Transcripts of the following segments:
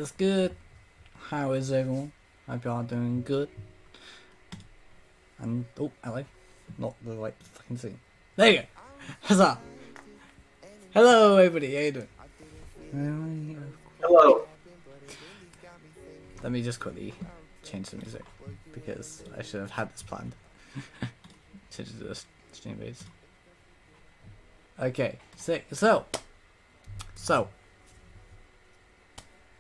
is good? How is everyone? Hope you are doing good. And hello, not the right fucking thing. There you go. Huzzah! Hello, everybody. How you doing? Hello. Let me just quickly change the music because I should have had this planned. Change it to the stream base. Okay, so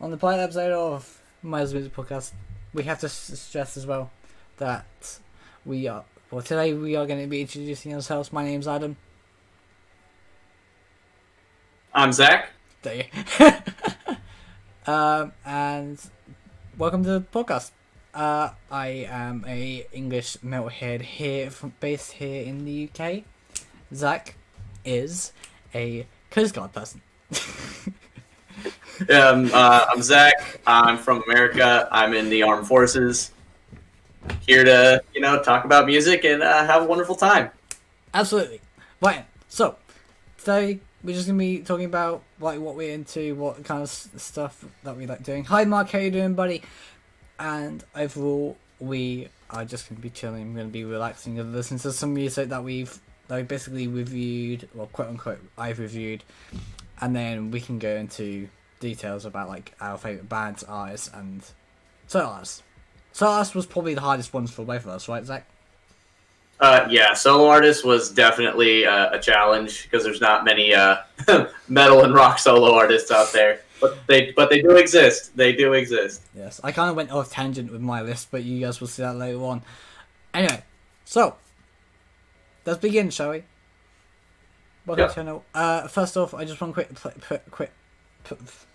on the pilot episode of Milo's Music Podcast, we have to stress as well that today we are going to be introducing ourselves. My name's Adam. I'm Zach. There you. And welcome to the podcast. I am a English metalhead based here in the UK. Zach is a Coast Guard person. I'm Zach. I'm from America. I'm in the armed forces. Here to, talk about music and have a wonderful time. Absolutely. Right. So today we're just gonna be talking about what we're into, what kind of stuff that we like doing. Hi, Mark. How you doing, buddy? And overall, we are just gonna be chilling. We're gonna be relaxing and listening to some music that we basically reviewed, well, quote unquote, I've reviewed, and then we can go into details about like our favorite bands, artists, and solo artists. Solo artists was probably the hardest ones for both of us, right, Zach? Yeah, solo artist was definitely a challenge because there's not many metal and rock solo artists out there, but they do exist. They do exist. Yes, I kind of went off tangent with my list, but you guys will see that later on. Anyway, so let's begin, shall we? Welcome to the channel. First off, I just want to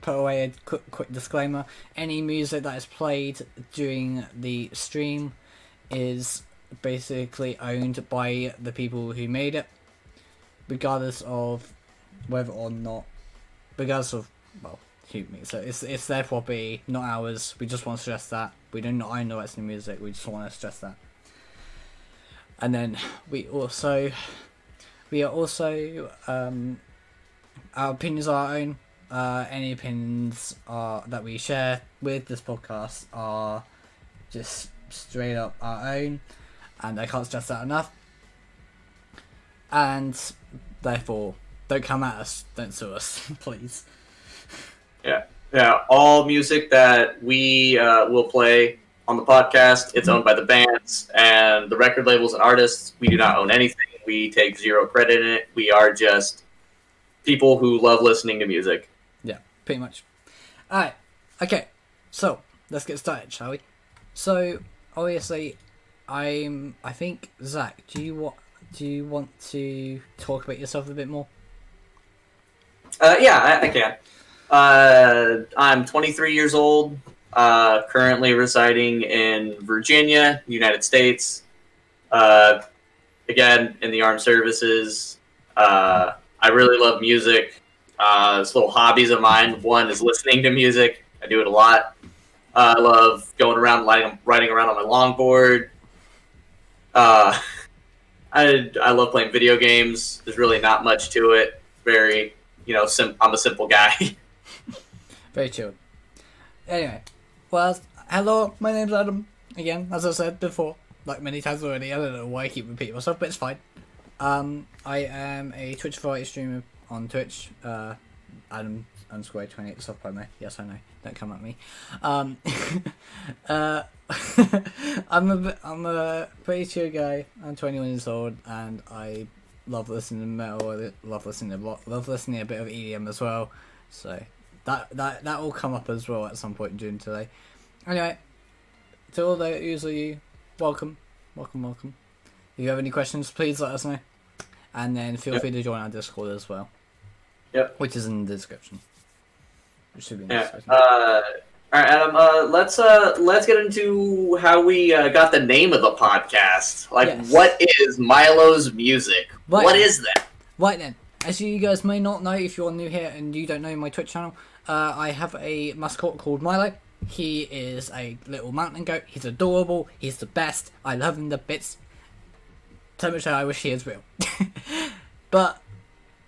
put away a quick disclaimer. Any music that is played during the stream is basically owned by the people who made it, regardless of whether or not, regardless of, well, who made it. So it's their property, not ours. We just want to stress that. We do not own the rights to music. We just want to stress that. And then we are also our opinions are our own. Any opinions that we share with this podcast are just straight up our own, and I can't stress that enough. And therefore, don't come at us, don't sue us, please. Yeah. All music that we will play on the podcast, it's owned by the bands and the record labels and artists. We do not own anything. We take zero credit in it. We are just people who love listening to music. Yeah, pretty much. Alright, okay, so let's get started, shall we? So, obviously, I think, Zach, do you want to talk about yourself a bit more? Yeah, I can. I'm 23 years old, currently residing in Virginia, United States. Again, in the armed services. I really love music. It's little hobbies of mine. One is listening to music. I do it a lot. I love going around, riding around on my longboard. I love playing video games. There's really not much to it. Very, I'm a simple guy. Very chill. Anyway, well, hello, my name's Adam. Again, as I said before, like many times already. I don't know why I keep repeating myself, but it's fine. I am a Twitch variety streamer on Twitch. Adam_28 soft promo. Yes, I know. Don't come at me. I'm a pretty chill guy. I'm 21 years old, and I love listening to metal. I love listening to a bit of EDM as well. So that will come up as well at some point during today. Anyway, to all the usually welcome. If you have any questions, please let us know. And then feel free to join our Discord as well. Yep. Which is in the description. It should be in the description. All right, Adam. Let's get into how we got the name of the podcast. Yes. What is Milo's Music? Right. What is that? Right then, as you guys may not know, if you're new here and you don't know my Twitch channel, I have a mascot called Milo. He is a little mountain goat. He's adorable. He's the best. I love him to bits. So much that I wish he is real. But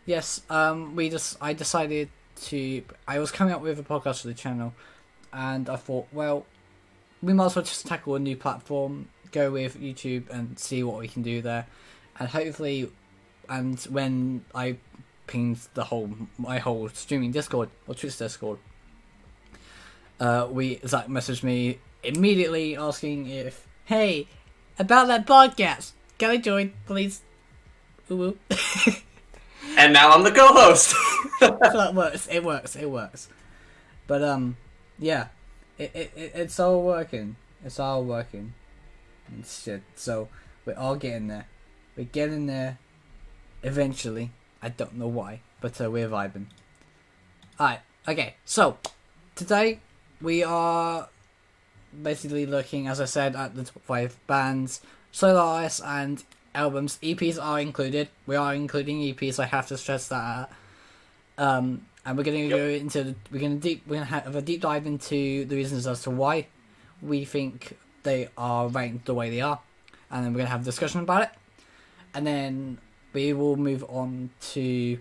yes, I decided to. I was coming up with a podcast for the channel, and I thought, well, we might as well just tackle a new platform, go with YouTube and see what we can do there, and hopefully, and when I pinged my whole streaming Discord or Twitch Discord, Zach messaged me immediately asking if, hey, about that podcast, can I join, please? Ooh. And now I'm the co-host. That works. It works. But yeah, it's all working. It's all working. And shit. So we're all getting there. We're getting there. Eventually. I don't know why, but we're vibing. Alright. Okay. So today we are basically looking, as I said, at the top 5 bands, solo artists, and albums. EPs are included. We are including EPs. I have to stress that. And we're gonna go into we're gonna have a deep dive into the reasons as to why we think they are ranked the way they are, and then we're gonna have a discussion about it, and then we will move on to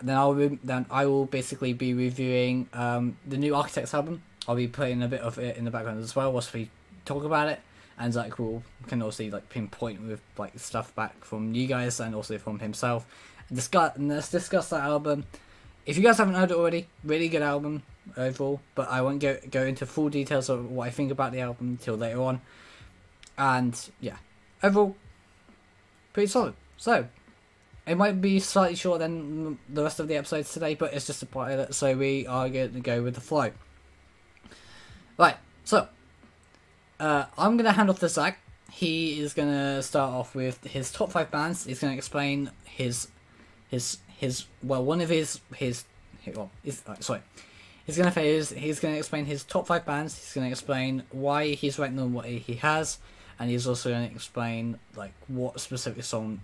then I will basically be reviewing the new Architects album. I'll be putting a bit of it in the background as well whilst we talk about it. And Zach can also pinpoint with stuff back from you guys and also from himself. Let's discuss that album. If you guys haven't heard it already, really good album overall. But I won't go into full details of what I think about the album until later on. And yeah, overall, pretty solid. So it might be slightly shorter than the rest of the episodes today, but it's just a pilot, so we are going to go with the flow. Right. So. I'm going to hand off to Zach. He is going to start off with his top 5 bands. He's going to explain his one of his He's going to explain his top 5 bands. He's going to explain why he's ranked them what he has, and he's also going to explain what specific song,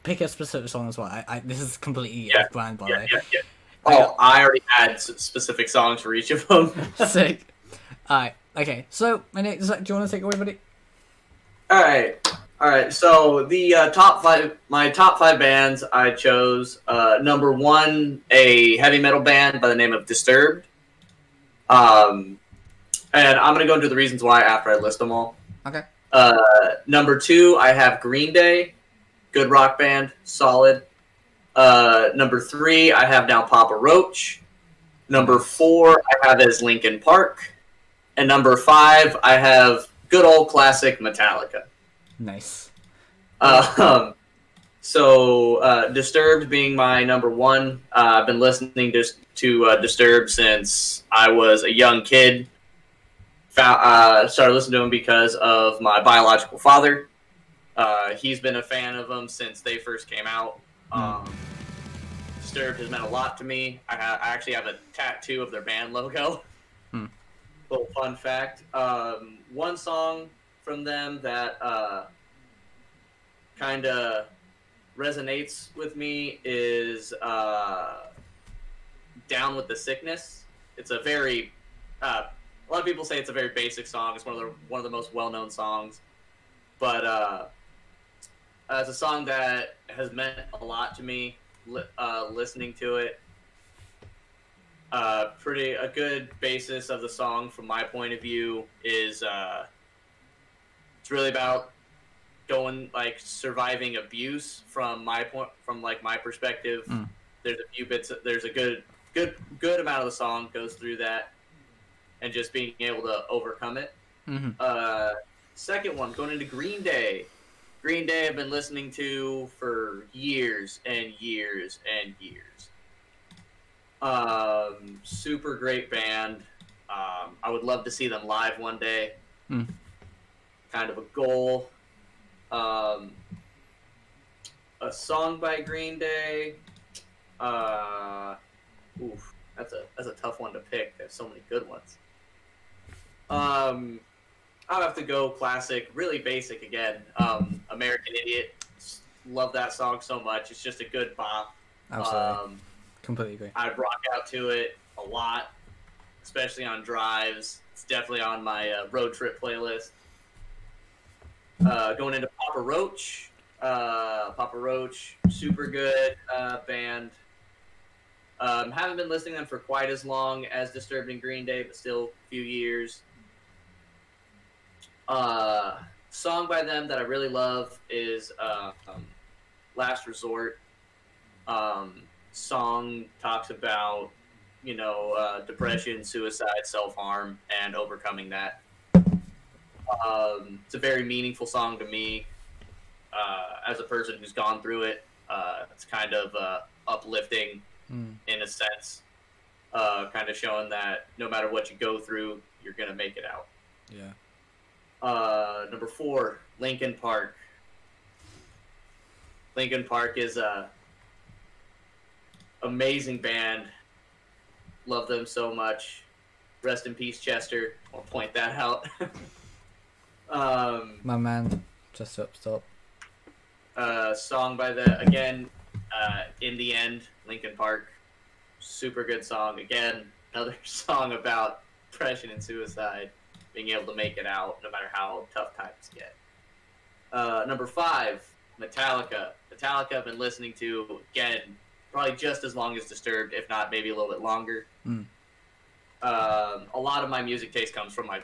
pick a specific song as well. This is completely off-brand, by the way. Yeah. Oh, I already had specific songs for each of them. Sick. Alright. Okay, so, Zach, do you want to take it away, buddy? Alright, so the my top 5 bands I chose, number 1, a heavy metal band by the name of Disturbed. And I'm going to go into the reasons why after I list them all. Okay. Number 2, I have Green Day, good rock band, solid. Number 3, I have now Papa Roach. Number 4, I have as Linkin Park. And number 5, I have good old classic Metallica. Nice. So Disturbed being my number 1. I've been listening to Disturbed since I was a young kid. Started listening to them because of my biological father. He's been a fan of them since they first came out. Disturbed has meant a lot to me. I actually have a tattoo of their band logo. Little fun fact. One song from them that kind of resonates with me is Down with the Sickness. It's a very... a lot of people say it's a very basic song. It's one of the most well-known songs. But it's a song that has meant a lot to me listening to it. A good basis of the song from my point of view is it's really about surviving abuse from my perspective. There's a few bits, there's a good amount of the song goes through that and just being able to overcome it. Second one, going into Green Day. Green Day I've been listening to for years and years and years. Super great band. I would love to see them live one day. Kind of a goal. A song by Green Day. That's a tough one to pick. There's so many good ones. I'll have to go classic, really basic again. American Idiot. Love that song so much. It's just a good bop. Absolutely. Completely agree. I rock out to it a lot, especially on drives. It's definitely on my road trip playlist. Going into Papa Roach. Papa Roach, super good band. Haven't been listening to them for quite as long as Disturbed and Green Day, but still a few years. Song by them that I really love is Last Resort. Song talks about, depression, suicide, self-harm, and overcoming that. It's a very meaningful song to me. As a person who's gone through it, it's kind of uplifting in a sense. Kind of showing that no matter what you go through, you're going to make it out. Yeah. Number 4, Linkin Park. Linkin Park is a amazing band. Love them so much. Rest in peace, Chester. I'll point that out. My man, just stop. Song by again, In the End, Linkin Park. Super good song. Again, another song about depression and suicide. Being able to make it out no matter how tough times get. Number 5, Metallica. Metallica I've been listening to, again, probably just as long as Disturbed, if not maybe a little bit longer. A lot of my music taste comes from my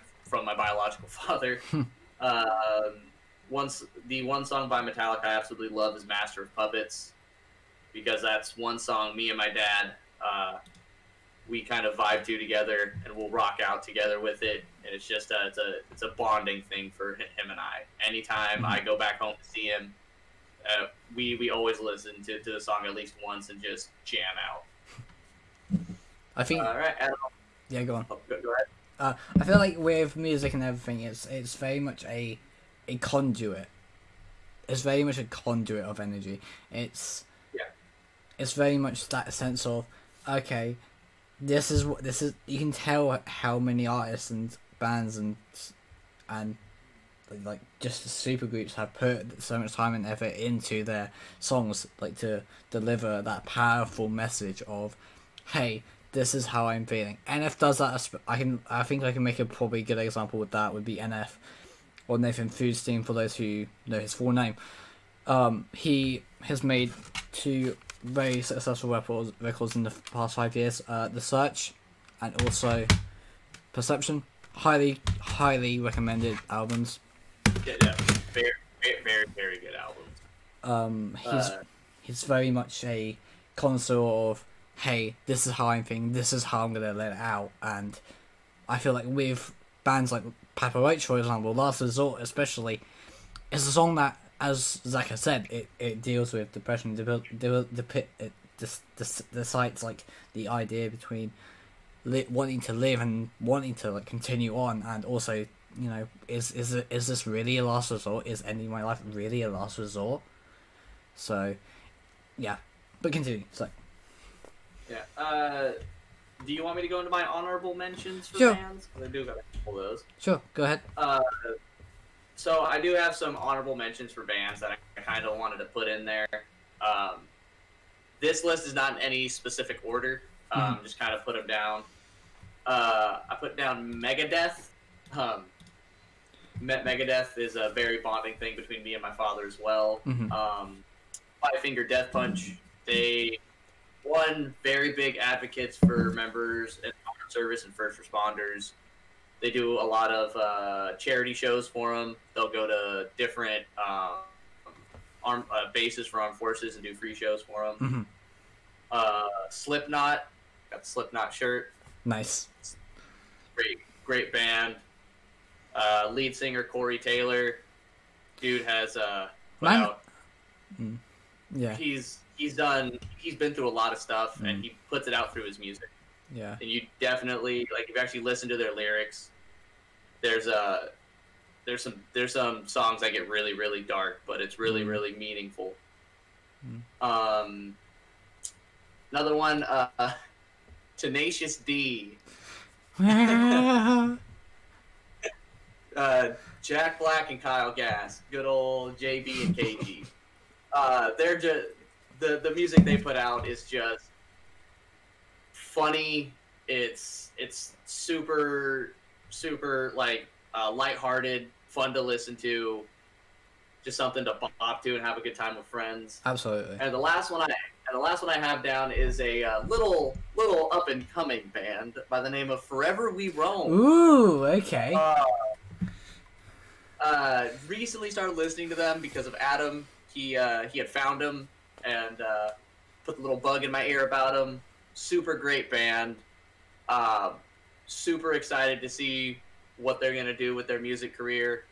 biological father. The one song by Metallica I absolutely love is Master of Puppets, because that's one song me and my dad, we kind of vibe to together, and we'll rock out together with it. And it's just it's a bonding thing for him and I. Anytime I go back home to see him, we always listen to the song at least once and just jam out. I think. All right, Adam. Yeah, go on. Oh, go ahead. I feel like with music and everything, it's very much a conduit. It's very much a conduit of energy. It's very much that sense of, okay, this is. You can tell how many artists and bands and like just the super groups have put so much time and effort into their songs, like to deliver that powerful message of, hey, this is how I'm feeling. NF does that. I think I can make a probably good example with that would be NF, or Nathan Foodstein, for those who know his full name. He has made 2 very successful records in the past 5 years. The Search and also Perception. Highly recommended albums. Yeah, very, very, very good albums. He's very much a connoisseur of, hey, this is how I'm feeling, this is how I'm gonna let it out. And I feel like with bands like Papa Roach, for example, Last Resort especially, it's a song that, as Zach has said, it deals with depression. It decides like the idea between wanting to live and wanting to like continue on, and also, is this really a last resort? Is ending my life really a last resort? So, yeah, but continue. So, yeah. Do you want me to go into my honorable mentions for Sure. bands? 'Cause I do got a couple of those. Sure, go ahead. So I do have some honorable mentions for bands that I kind of wanted to put in there. This list is not in any specific order. Just kind of put them down. I put down Megadeth. Megadeth is a very bonding thing between me and my father as well. Five Finger Death Punch. They very big advocates for members in armed service and first responders. They do a lot of charity shows for them. They'll go to different bases for armed forces and do free shows for them. Slipknot. Got the Slipknot shirt. Nice. Great band. Lead singer Corey Taylor. Dude has put out. Yeah. He's been through a lot of stuff, and he puts it out through his music. Yeah. And you definitely, like, if you actually listen to their lyrics, there's some songs that get really, really dark, but it's really, really meaningful. Another one, Tenacious D. Jack Black and Kyle Gass, good old JB and KG. They're just the music they put out is just funny. It's super like lighthearted, fun to listen to, just something to bop to and have a good time with friends. Absolutely. And the last one And the last one I have down is a little up and coming band by the name of Forever We Roam. Ooh, okay. Recently started listening to them because of Adam. He had found them and put the little bug in my ear about them. Super great band. Super excited to see what they're gonna do with their music career.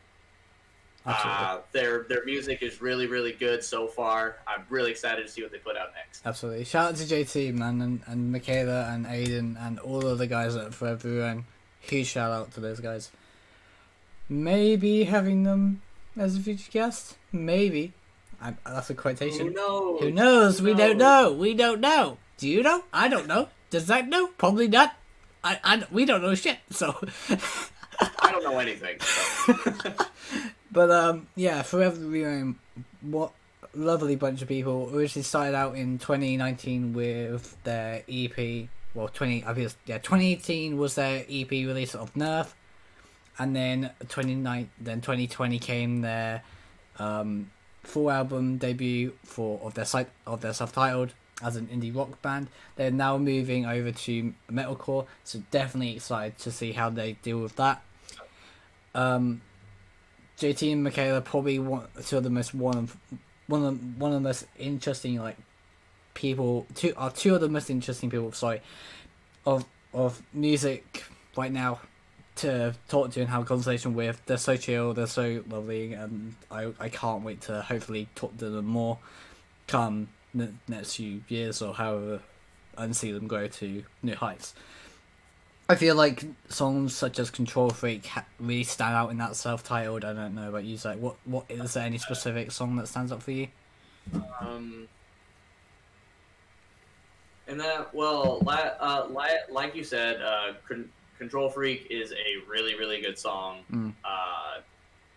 Their music is really, really good so far. I'm really excited to see what they put out next. Absolutely. Shout out to JT, man, and Michaela and Aiden and all of the guys at Forever, and huge shout out to those guys. Maybe having them as a future guest? Maybe. That's a quotation. Who knows? Who knows? We don't know. We don't know. Do you know? I don't know. Does Zach know? Probably not. We don't know shit, so... I don't know anything, so... But yeah, Forever Real, what lovely bunch of people. Originally started out in 2019 with their EP. Well, 2018 was their EP release of Nerf, and then 2020 came their full album debut of their self-titled as an indie rock band. They're now moving over to metalcore, so definitely excited to see how they deal with that. JT and Michaela probably two of the most interesting people. Two of the most interesting people. Sorry, of music right now to talk to and have a conversation with. They're so chill. They're so lovely, and I can't wait to hopefully talk to them more come next few years or however, and see them grow to new heights. I feel like songs such as Control Freak really stand out in that self-titled. I don't know about you, Zach. What is there any specific song that stands out for you? And that, well, like you said, Control Freak is a really, really good song.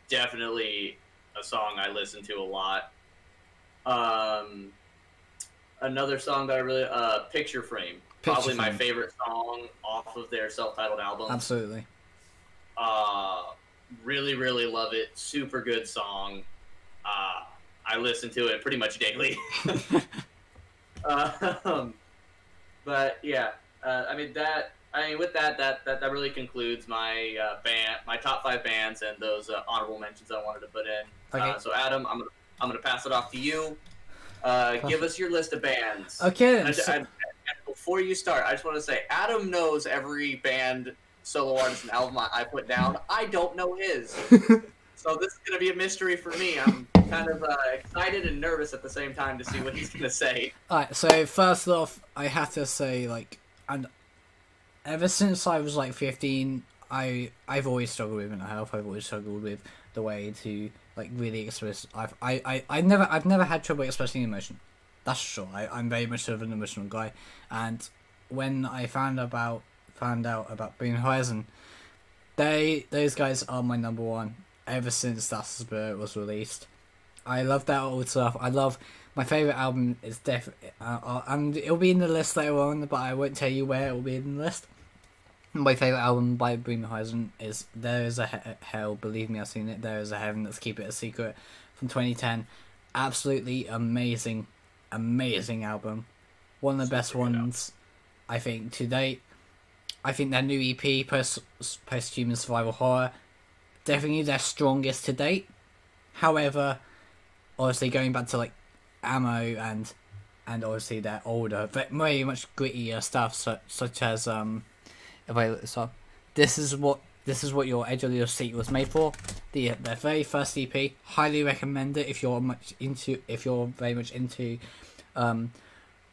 Definitely a song I listen to a lot. Another song that I really, Picture Frame. Probably my favorite song off of their self-titled album. Absolutely. Really, really love it. Super good song. I listen to it pretty much daily. But yeah, with that really concludes my my top 5 bands and those honorable mentions I wanted to put in. Okay. So Adam, I'm gonna pass it off to you. Give us your list of bands. Okay. Before you start, I just want to say Adam knows every band, solo artist, and album I put down. I don't know his. So this is going to be a mystery for me. I'm kind of excited and nervous at the same time to see what he's going to say. Alright, so first off, I have to say, and ever since I was 15, I've always struggled with mental health. I've always struggled with the way to really express. I've never had trouble expressing emotion. That's for sure. I'm very much of an emotional guy, and when I found out about Bring Horizon, those guys are my number one ever since That's the Spirit was released. I love that old stuff. I love my favorite album is definitely, and it'll be in the list later on, but I won't tell you where it will be in the list. My favorite album by Bring Horizon is There Is a Hell. Believe me, I've seen it. There Is a Heaven. Let's keep it a secret. From 2010, absolutely amazing album. One of the best ones, I think, to date. I think their new EP, Post-Human Survival Horror, definitely their strongest to date. However, obviously going back to Ammo and obviously their older, but very much grittier stuff, such as if I look this up, this is what Your Edge of Your Seat was made for. Their very first EP, highly recommend it if you're very much into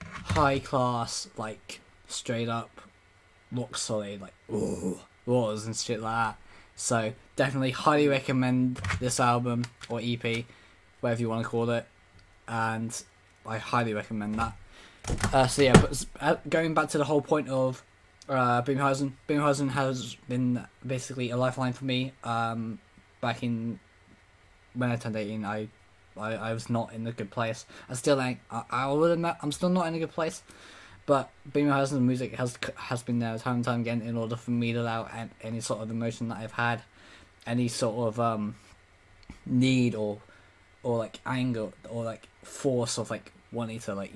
high class, straight up rock solid, roars and shit like that. So definitely highly recommend this album or EP, whatever you want to call it, and I highly recommend that. So yeah, but going back to the whole point of Boom Horizon has been basically a lifeline for me. Back in when I turned 18, I was not in a good place. I still ain't. I will admit I'm still not in a good place. But Boom Horizon's music has been there time and time again in order for me to allow any sort of emotion that I've had, any sort of need or anger or force of wanting to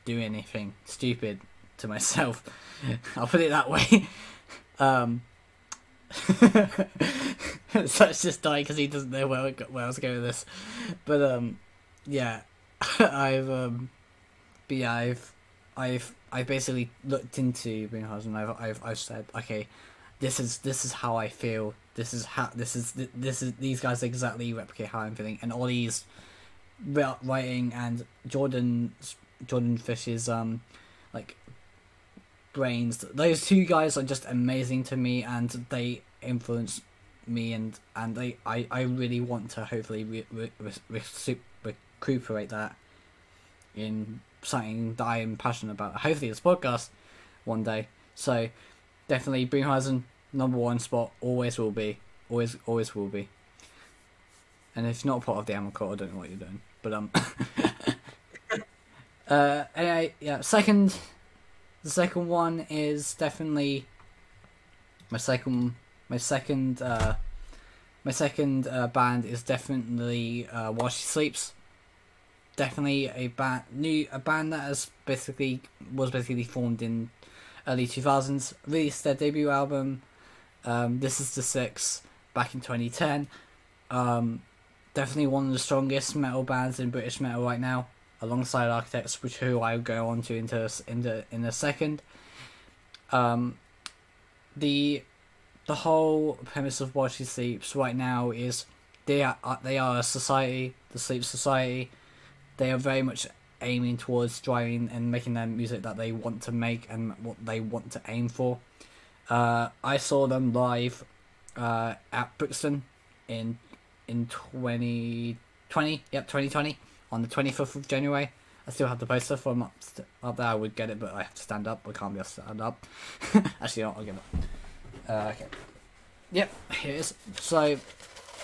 do anything stupid to myself. I'll put it that way. Such just died because he doesn't know where I was going with this. But yeah, I've basically looked into Greenhouse, and I've said, okay, this is how I feel. These guys exactly replicate how I'm feeling, and Ollie's writing and Jordan Fish's like brains. Those two guys are just amazing to me, and they influence me, and I really want to hopefully recuperate that in something that I am passionate about. Hopefully this podcast one day. So definitely Boomhausen, #1 spot, always will be. Always will be. And if you're not part of the Amicor, I don't know what you're doing. But anyway, yeah, the second one is definitely my second band is definitely While She Sleeps. Definitely a band that was basically formed in early 2000s. Released their debut album, This Is the Six, back in 2010. Definitely one of the strongest metal bands in British metal right now, alongside Architects, who I'll go on to in a second. The whole premise of While She Sleeps right now is they are a society, the Sleep Society. They are very much aiming towards driving and making their music that they want to make and what they want to aim for. I saw them live at Brixton in 2020. Yep, 2020 on the 25th of January. I still have the poster from up there. I would get it, but I have to stand up. I can't be able to stand up. Actually, no, I'll give it. Okay. Yep, here it is. So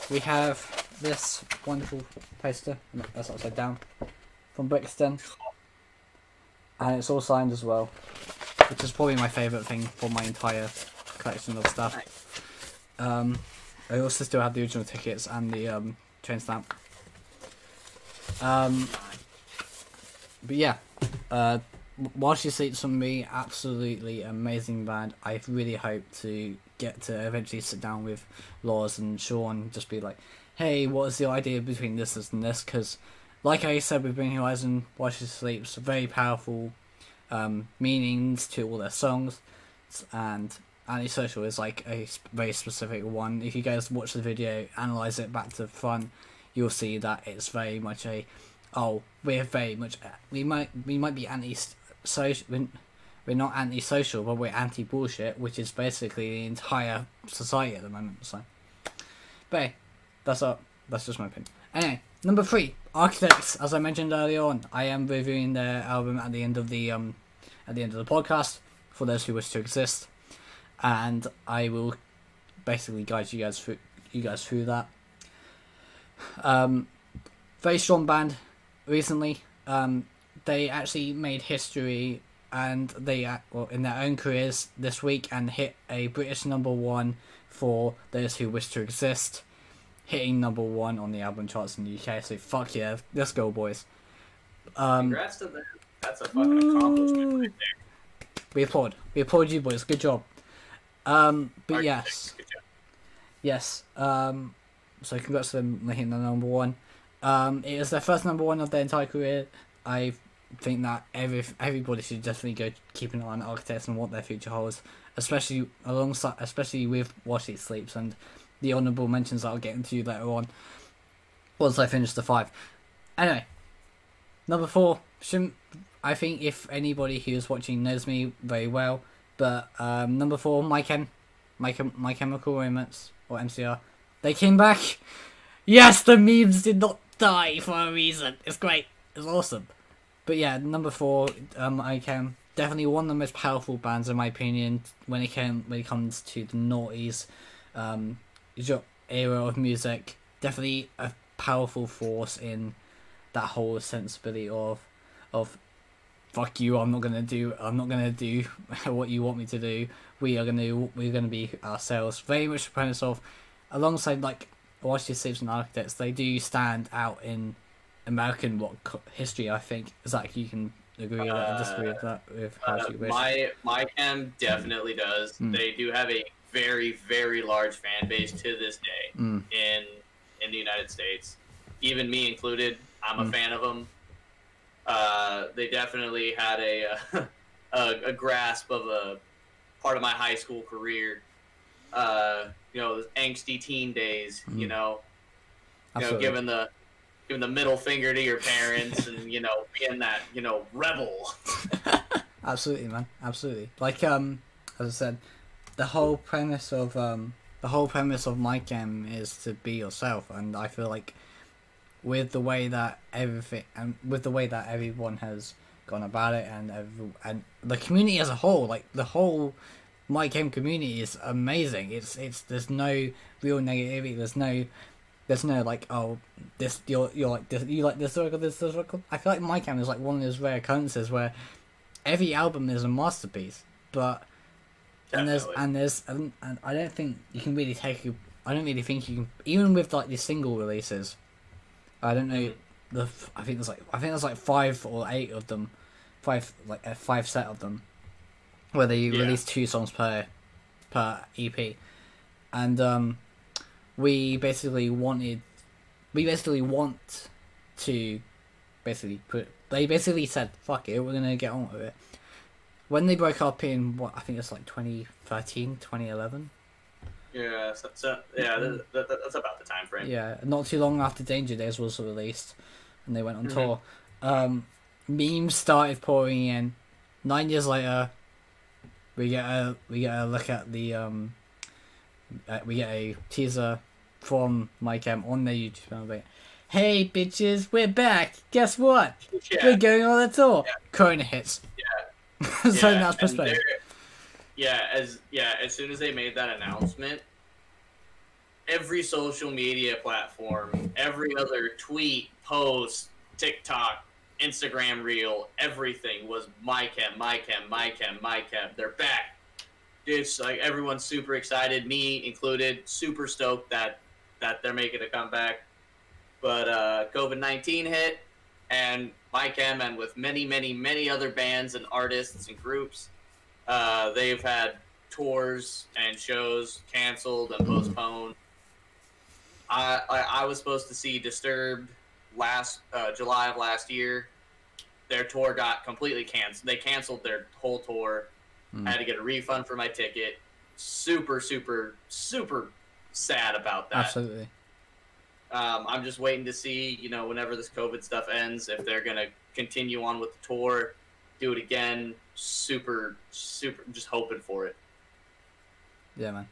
we have this wonderful poster. That's upside down, from Brixton, and it's all signed as well, which is probably my favourite thing for my entire collection of stuff. I also still have the original tickets and the train stamp. But yeah, While She Sleeps on Me, absolutely amazing band. I really hope to get to eventually sit down with Laws and Sean and just be like, hey, what is the idea between this and this? Because like I said with Bring Horizon, While She Sleeps, very powerful meanings to all their songs, and Antisocial is like a very specific one. If you guys watch the video, analyze it back to front, you'll see that it's very much we might be anti-social, we're not anti-social, but we're anti-bullshit, which is basically the entire society at the moment. So, but hey, that's just my opinion. Anyway, number 3, Architects. As I mentioned earlier on, I am reviewing their album at the end of the podcast for those who wish to exist, and I will basically guide you guys through that. Very strong band. Recently, they actually made history, and they in their own careers this week, and hit a British #1 for Those Who Wish to Exist, hitting #1 on the album charts in the UK. So fuck yeah, let's go, boys. Congrats to them. That's a fucking accomplishment right there. We applaud you, boys. Good job. But yes, yes. So congrats to them hitting the #1. It was their first #1 of their entire career. I think that everybody should definitely go keep an eye on Architects and what their future holds, especially with While She Sleeps and the honourable mentions that I'll get into later on once I finish the 5. Anyway, number 4. I think if anybody who is watching knows me very well, but number 4, My Chemical Romance, or MCR. They came back. Yes, the memes did not die for a reason. It's great. It's awesome. But yeah, number 4, ICAM, definitely one of the most powerful bands in my opinion when it comes to the noughties era of music. Definitely a powerful force in that whole sensibility of fuck you, I'm not gonna do what you want me to do. We're gonna be ourselves. Very much the premise of, alongside like While She Sleeps and Architects, they do stand out in American rock history. I think Zach, you can agree with that and disagree with that with how you wish. My chem definitely does. Mm. They do have a very very large fan base to this day Mm. in the United States. Even me included, I'm a Mm. fan of them. They definitely had a grasp of a part of my high school career. Those angsty teen days. Mm. You know, giving the middle finger to your parents, and being that rebel. Absolutely, man. Absolutely. Like as I said, the whole premise of my game is to be yourself, and I feel like with the way that everyone has gone about it, and the community as a whole, like the whole my game community is amazing. It's there's no real negativity. There's no like, oh, this you're like this, you like this record. I feel like my game is like one of those rare occurrences where every album is a masterpiece, but and I don't think you can really I don't really think you can, even with like the single releases. I don't know. I think there's like 5 or 8 of them, five set of them, where they release 2 songs per EP, and we basically want to they basically said, fuck it, we're gonna get on with it. When they broke up in I think it's like 2013, 2011. Yeah, that's about the time frame. Yeah, not too long after Danger Days was released, and they went on tour. Memes started pouring in. 9 years later, we get a look at the we get a teaser from Mike M on their YouTube channel. Like, hey bitches, we're back. Guess what? Yeah. We're going on a tour. Yeah. Corona hits. Yeah. So that's perspective. As soon as they made that announcement, every social media platform, every other tweet, post, TikTok, Instagram reel, everything was my chem. They're back. It's like everyone's super excited, me included, super stoked that they're making a comeback. But COVID-19 hit, and my chem, and with many other bands and artists and groups, they've had tours and shows canceled and postponed. I was supposed to see Disturbed last July of last year. Their tour got completely canceled. They canceled their whole tour. I had to get a refund for my ticket. Super sad about that. Absolutely. I'm just waiting to see, whenever this COVID stuff ends, if they're gonna continue on with the tour, do it again. Super, just hoping for it. Yeah,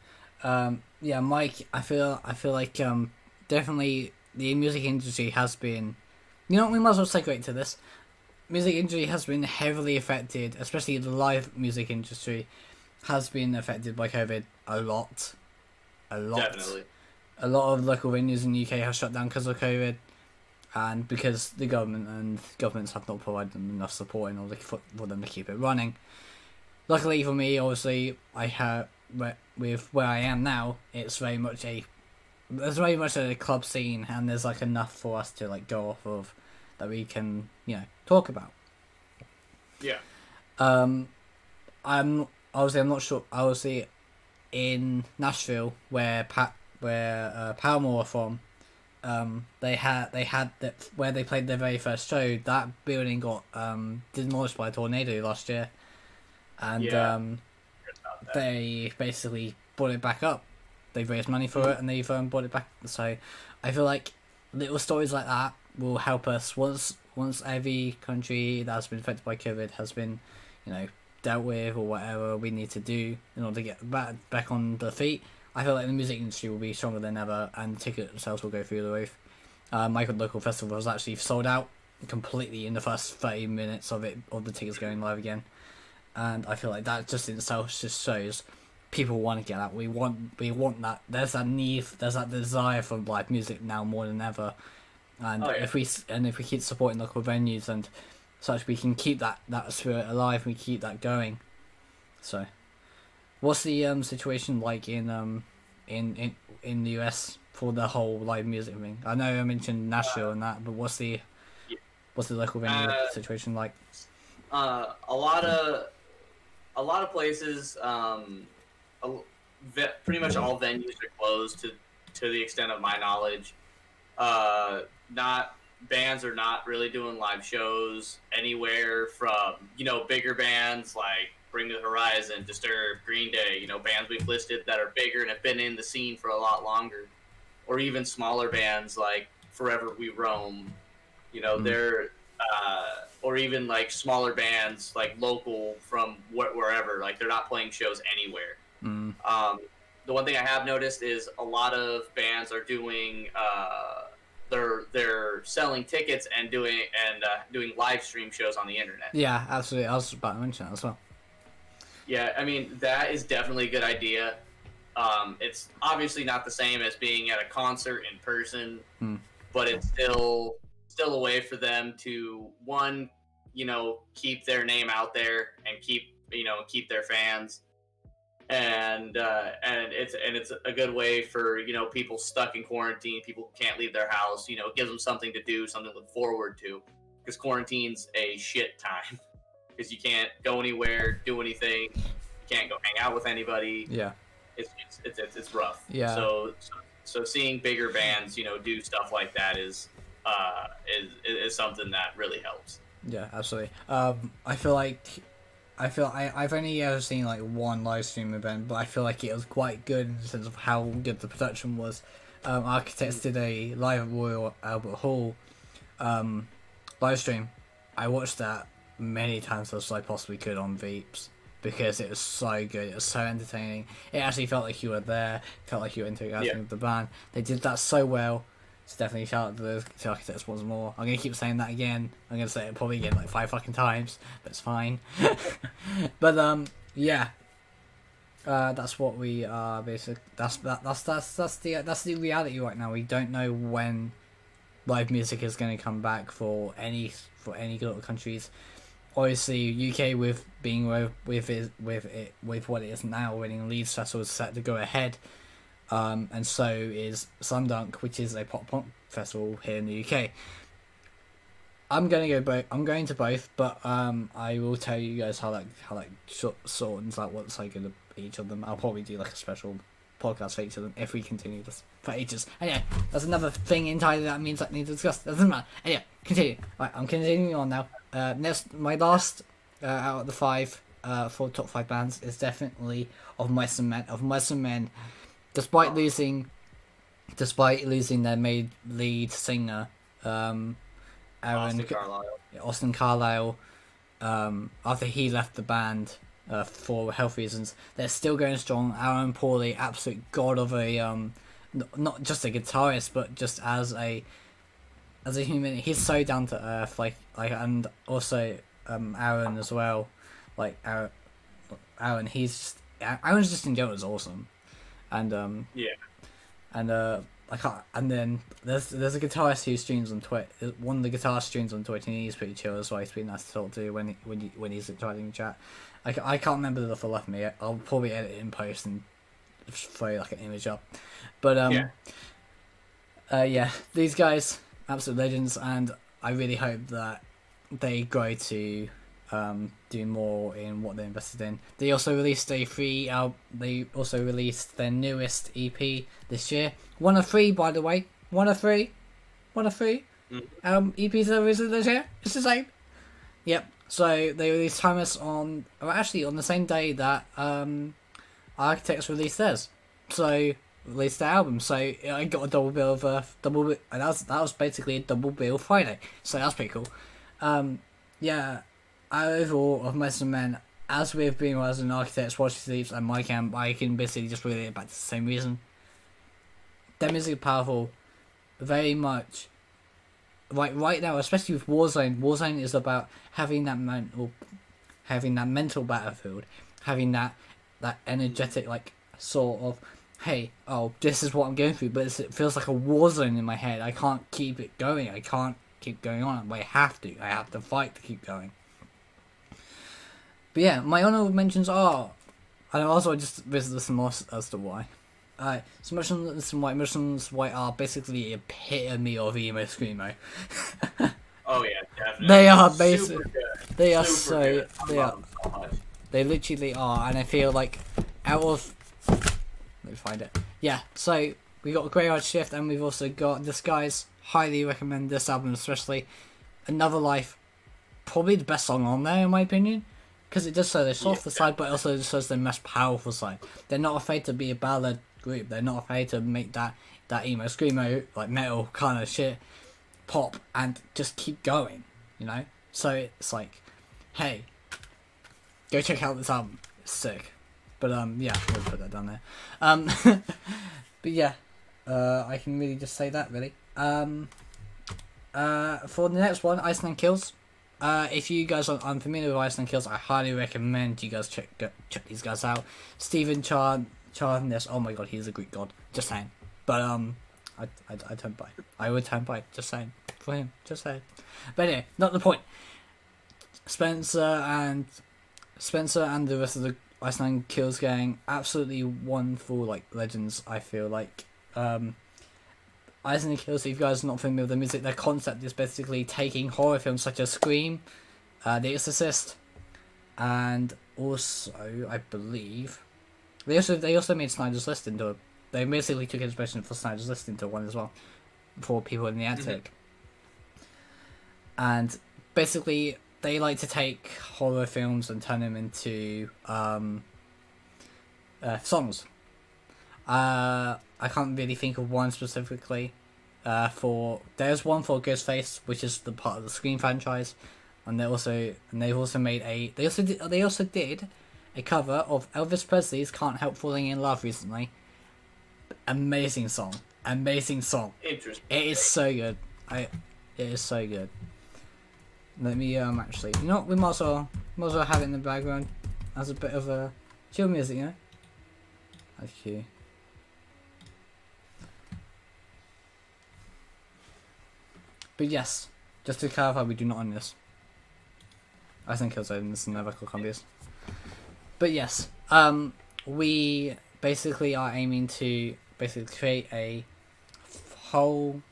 man. Mike. I feel like definitely the music industry has been. We might as well segue to this. Music industry has been heavily affected, especially the live music industry, has been affected by COVID a lot. Definitely. A lot of local venues in the UK have shut down because of COVID, and because the governments have not provided them enough support in order for them to keep it running. Luckily for me, obviously, I have with where I am now. There's very much a club scene, and there's like enough for us to like go off of that we can talk about. Yeah. I'm not sure. Obviously, in Nashville, where Paramore are from, they had that where they played their very first show. That building got demolished by a tornado last year, and they basically brought it back up. They've raised money for it, and they've brought it back. So I feel like little stories like that will help us once every country that's been affected by COVID has been, dealt with, or whatever we need to do in order to get back on the feet. I feel like the music industry will be stronger than ever, and ticket sales will go through the roof. My local festival was actually sold out completely in the first 30 minutes of the tickets going live again, and I feel like that just in itself just shows people want to get out. We want that. There's that need. There's that desire for live music now more than ever. And if we keep supporting local venues and such, we can keep that spirit alive. We keep that going. So, what's the situation like in the US for the whole live music thing? I know I mentioned Nashville and that, but what's the local venue situation like? A lot of places, pretty much all venues are closed to the extent of my knowledge. Not bands are not really doing live shows anywhere from bigger bands like Bring the Horizon, Disturbed, Green Day. Bands we've listed that are bigger and have been in the scene for a lot longer, or even smaller bands like Forever We Roam. They're or even like smaller bands like local from wherever. Like they're not playing shows anywhere. The one thing I have noticed is a lot of bands are doing they're selling tickets and doing live stream shows on the internet. Yeah, absolutely. I was about to mention that as well. Yeah, I mean that is definitely a good idea. It's obviously not the same as being at a concert in person, but it's still a way for them to keep their name out there and keep their fans. And it's a good way for people stuck in quarantine, people who can't leave their house. It gives them something to do, something to look forward to, because quarantine's a shit time because you can't go anywhere, do anything, you can't go hang out with anybody. Yeah, it's rough. Yeah. So seeing bigger bands do stuff like that is something that really helps. Yeah, absolutely. I've only ever seen like one live stream event, but I feel like it was quite good in the sense of how good the production was. Architects did a live at Royal Albert Hall live stream. I watched that many times as I possibly could on Veeps because it was so good. It was so entertaining. It actually felt like you were there. Felt like you were interacting with the band. They did that so well. So definitely shout out to the architects once more. I'm gonna keep saying that again. I'm gonna say it probably again like 5 fucking times, but it's fine. But yeah, that's what we are. Basically, that's the reality right now. We don't know when live music is gonna come back for any lot of countries. Obviously, UK with what it is now, winning Leeds Festival is set to go ahead. And so is Sundunk, which is a pop punk festival here in the UK. I'm going to both, but I will tell you guys how sorts like what's like in each of them. I'll probably do like a special podcast for each of them if we continue this for ages. Anyway, that's another thing entirely that means I need to discuss. Doesn't matter. Anyway, continue. Right, I'm continuing on now. My last out of the 5 for top 5 bands is definitely Of Mice and Men. Of Mice and Men. Despite losing their main lead singer, Austin Carlisle, after he left the band for health reasons, they're still going strong. Aaron Pauley, absolute god of a not just a guitarist, but just as a human, he's so down to earth. And also Aaron as well. Like Aaron's just in general is awesome. And and then there's a guitarist who streams on Twitch. One of the guitarists streams on Twitch, and he's pretty chill as well. He's pretty nice to talk to when he's trying to chat. I can't remember the full left me. I'll probably edit it in post and throw like an image up. But these guys, absolute legends, and I really hope that they grow to do more in what they invested in. They also released They also released their newest EP this year. One of 3, by the way. One of 3. EPs that released this year. It's the same. Yep. So they released Timeless on the same day that Architects released theirs. So released their album. So I got a double bill and that was basically a double bill Friday. So that's pretty cool. Overall, Of Mice and Men, as with Being Rise and Architects, Watch Sleeps, and My Camp, I can basically just relate it back to the same reason. Their music is powerful, very much. Right now, especially with Warzone. Warzone is about having that mental battlefield, having that energetic sort of, hey, this is what I'm going through, but it feels like a war zone in my head. I can't keep it going. I can't keep going on, but I have to fight to keep going. But yeah, my honourable mentions are, and also I just visited some more as to why. So Motionless in White are basically the epitome of emo screamo. Oh yeah, definitely. They are Super basic. good. They are Super good. I They love are. them so much. They literally are, and I feel like out of. Let me find it. Yeah. So we got Graveyard Shift, and we've also got Disguise. Highly recommend this album, especially Another Life. Probably the best song on there, in my opinion, because it does show their softer side, but also shows their most powerful side. They're not afraid to be a ballad group. They're not afraid to make that emo screamo like metal kind of shit pop and just keep going. You know. So it's like, hey, go check out this album. It's sick. But yeah, we'll put that down there. But yeah, I can really just say that really. For the next one, Iceland Kills. If you guys are unfamiliar with Iceland Kills, I highly recommend you guys check these guys out. Stephen Charnes, oh my god, he's a Greek god. Just saying. But I turn by. I would turn by. Just saying. For him. Just saying. But anyway, not the point. Spencer and the rest of the Iceland Kills gang, absolutely wonderful, like legends. I feel like Iceland Kills. If you guys are not familiar with the music, their concept is basically taking horror films such as Scream, The Exorcist, and also I believe they also made Snyder's List into a. They basically took inspiration for Snyder's List into one as well, for People in the Attic, and basically. They like to take horror films and turn them into songs. I can't really think of one specifically. There's one for Ghostface, which is the part of the Scream franchise, and they've also made they also did a cover of Elvis Presley's "Can't Help Falling in Love" recently. Amazing song. Interesting. It is so good. It is so good. Let me actually, you know what, we might as well have it in the background as a bit of a chill music, you know? Okay. But yes, just to clarify, we do not own this. I think Kills own this and never call Columbia's. But yes, we basically are aiming to create a whole.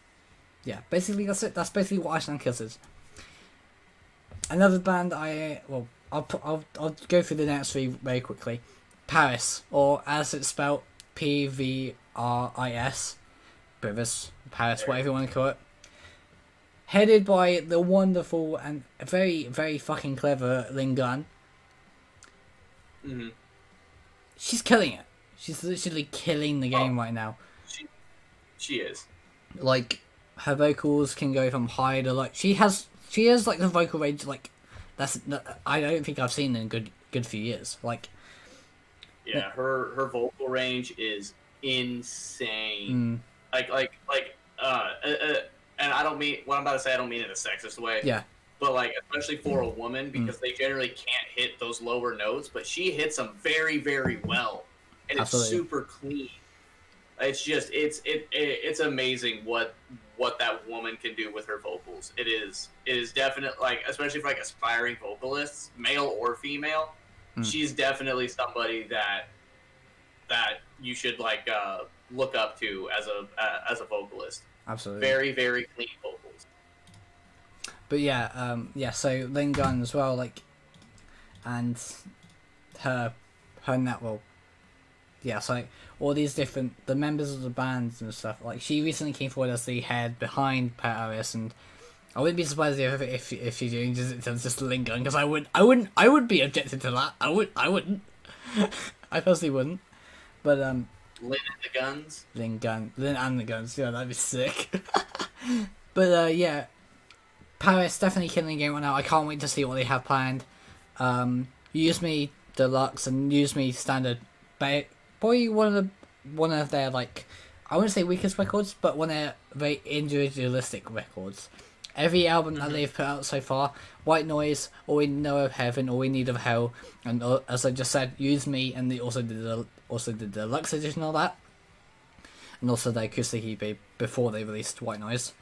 Yeah, basically that's it. That's basically what Iceland Kills is. Another band I'll go through the next three very quickly. Paris, or as it's spelled, Pvris, Paris, whatever you want to call it. Headed by the wonderful and very, very fucking clever Lynn Gunn. Mm-hmm. She's killing it. She's literally killing the game right now. She is. Like, her vocals can go from high to like she has like the vocal range like I don't think I've seen in a good few years. Like, yeah, her vocal range is insane. And I don't mean what I'm about to say. I don't mean it in a sexist way. Yeah. But like, especially for a woman, because they generally can't hit those lower notes, but she hits them very, very well, and Absolutely. It's super clean. It's just it's amazing what that woman can do with her vocals. It is definitely, like, especially for like aspiring vocalists, male or female. She's definitely somebody that you should like look up to as a vocalist. Absolutely. Very, very clean vocals. But yeah, so Lynn Gunn as well, like, and her network. Yeah, so like, all these the members of the bands and stuff. Like, she recently came forward as the head behind Paris, and I wouldn't be surprised if she's doing just Lynn Gunn, because I would be objected to that. I wouldn't. I personally wouldn't. But Lynn and the Guns. Lynn and the Guns. Yeah, that'd be sick. But yeah, Paris definitely killing the game right now. I can't wait to see what they have planned. Use Me Deluxe and Use Me Standard. Probably one of their, like, I wouldn't say weakest records, but one of their very individualistic records. Every album that they've put out so far, White Noise, All We Know of Heaven, All We Need of Hell, and as I just said, Use Me, and they also did the deluxe edition of that, and also the acoustic EP before they released White Noise.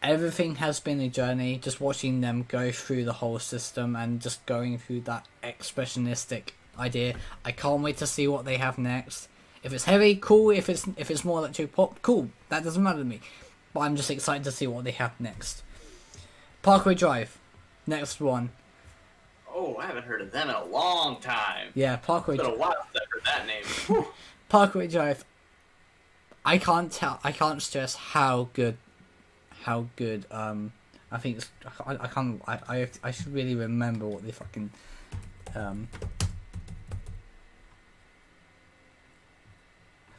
Everything has been a journey, just watching them go through the whole system and just going through that expressionistic idea. I can't wait to see what they have next. If it's heavy, cool. If it's more electro pop, cool. That doesn't matter to me. But I'm just excited to see what they have next. Parkway Drive, next one. Oh, I haven't heard of them in a long time. Yeah, Parkway. It's been a while since I've heard that name. Parkway Drive. I can't stress how good. I think it's. I can't. I should really remember what the fucking.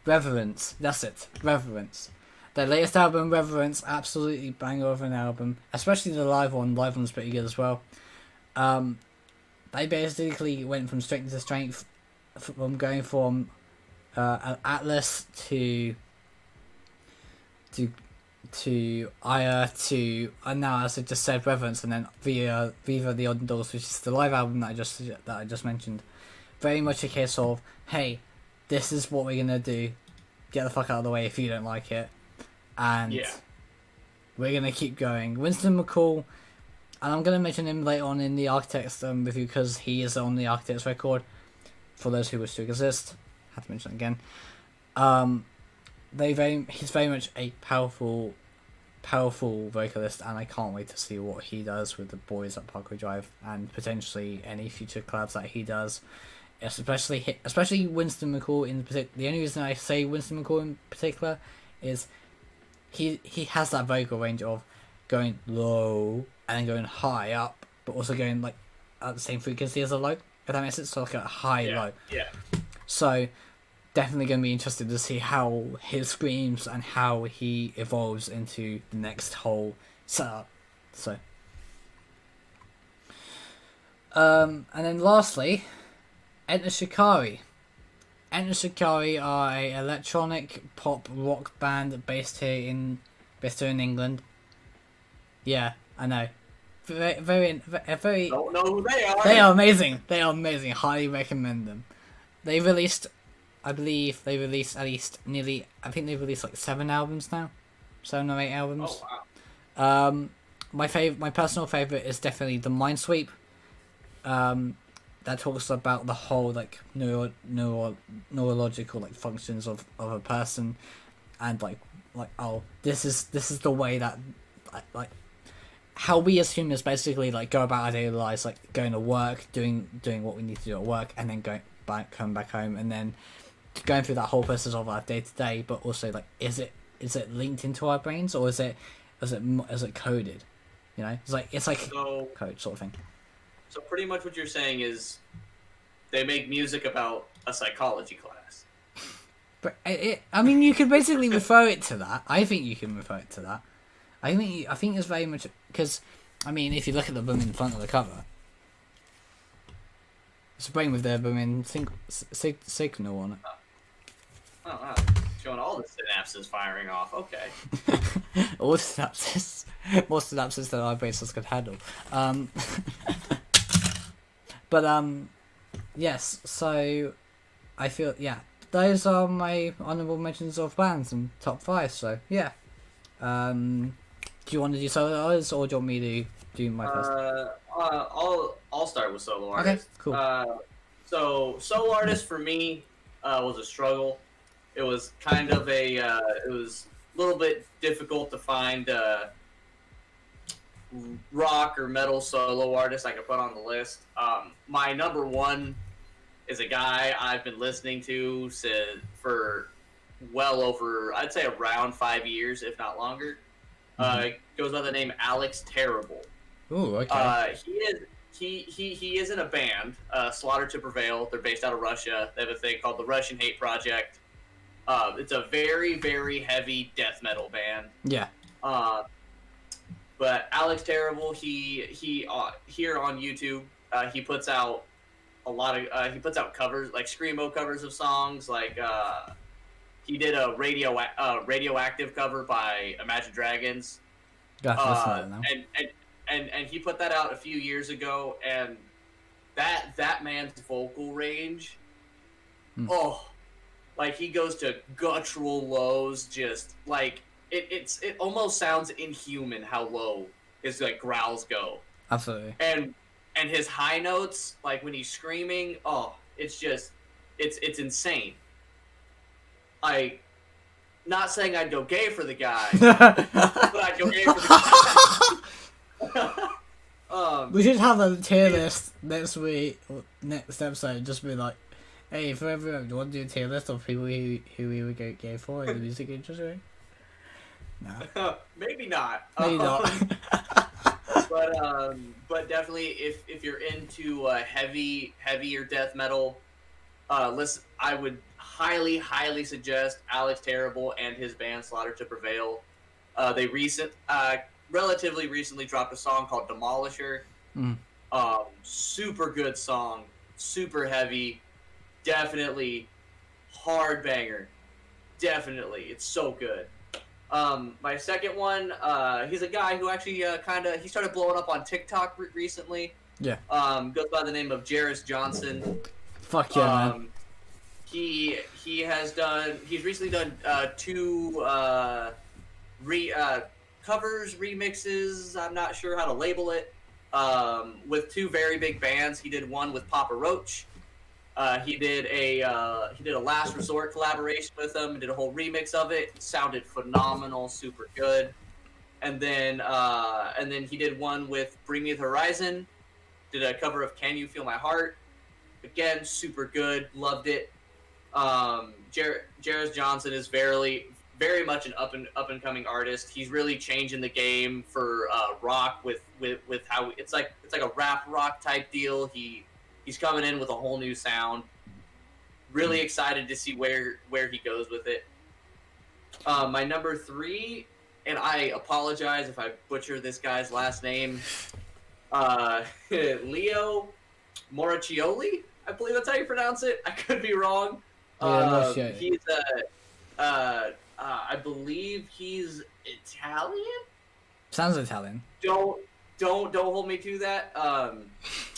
Reverence. That's it. Reverence. Their latest album, Reverence, absolutely bang over an album. Especially the live one. Live one's pretty good as well. They basically went from strength to strength, from going from an Atlas to Aya to now, as I just said, Reverence, and then Viva the Outdoors, which is the live album that I just mentioned. Very much a case of, hey, this is what we're gonna do. Get the fuck out of the way if you don't like it, and we're gonna keep going. Winston McCall, and I'm gonna mention him later on in the Architects review because he is on the Architects record. For those who wish to exist, have to mention it again. He's very much a powerful vocalist, and I can't wait to see what he does with the boys at Parkway Drive and potentially any future collabs that he does. Especially Winston McCall in particular. The only reason I say Winston McCall in particular is he has that vocal range of going low and then going high up, but also going like at the same frequency as a low. If that makes sense, so like a high low. Yeah. So definitely going to be interested to see how his screams and how he evolves into the next whole setup. So, and then lastly, Enter Shikari. Enter Shikari are a electronic pop rock band based here in England. Yeah, I know. Very. Don't know who they are. They are amazing. They are amazing. Highly recommend them. They released, I believe, at least nearly. I think they've released like 7 albums now, 7 or 8 albums. Oh wow. My personal favorite is definitely the Minesweep. That talks about the whole like neurological like functions of a person, and like this is the way that like how we as humans basically like go about our daily lives, like going to work, doing what we need to do at work, and then coming back home, and then going through that whole process of our day to day. But also like, is it linked into our brains, or is it coded? You know, it's like code sort of thing. So pretty much what you're saying is they make music about a psychology class. But I mean, you could basically refer it to that. I think you can refer it to that. I think it's very much because, I mean, if you look at the boom in front of the cover, it's a brain with their boom in signal on it. Oh wow, showing all the synapses firing off. Okay. All the synapses, more synapses than our brains could handle. But yes. So I feel those are my honourable mentions of bands and top 5. So yeah. Do you want to do solo artists, or do you want me to do my first? I'll start with solo artists. Okay, cool. So solo artist for me was a struggle. It was kind of it was a little bit difficult to find rock or metal solo artist I could put on the list. My number one is a guy I've been listening to for well over, I'd say around 5 years, if not longer. Goes by the name Alex Terrible. Ooh, okay. He is in a band, Slaughter to Prevail. They're based out of Russia. They have a thing called the Russian Hate Project. It's a very, very heavy death metal band. Yeah. But Alex Terrible, he here on YouTube, he puts out a lot of he puts out covers, like screamo covers of songs. Like he did a radioactive cover by Imagine Dragons. Gotcha, and he put that out a few years ago, and that man's vocal range, like he goes to guttural lows, just like it almost sounds inhuman how low his like growls go. Absolutely. And his high notes, like when he's screaming, it's just it's insane. Not saying I'd go gay for the guy, but I'd go gay for the guy. We should have a tier list next week, or next episode, just be like, hey, for everyone, do you want to do a tier list of people who we would go gay for in the music industry? No. Maybe not. Maybe not. But definitely, if you're into heavier death metal, listen, I would highly suggest Alex Terrible and his band Slaughter to Prevail. They relatively recently dropped a song called Demolisher. Super good song, super heavy, definitely hard banger. Definitely, it's so good. My second one, he's a guy who actually he started blowing up on TikTok recently. Yeah. Goes by the name of Jairus Johnson. Fuck yeah, man. He's recently done two covers, remixes, I'm not sure how to label it, with two very big bands. He did one with Papa Roach. He did a Last Resort collaboration with them, did a whole remix of it. It sounded phenomenal, super good. And then he did one with Bring Me the Horizon, did a cover of Can You Feel My Heart. Again, super good, loved it. Jairus Johnson is very much an up and coming artist. He's really changing the game for rock with how it's like a rap rock type deal. He's coming in with a whole new sound. Really excited to see where he goes with it. My number 3, and I apologize if I butcher this guy's last name, Leo Moracchioli. I believe that's how you pronounce it. I could be wrong. He's I believe he's Italian. Sounds Italian. Don't hold me to that.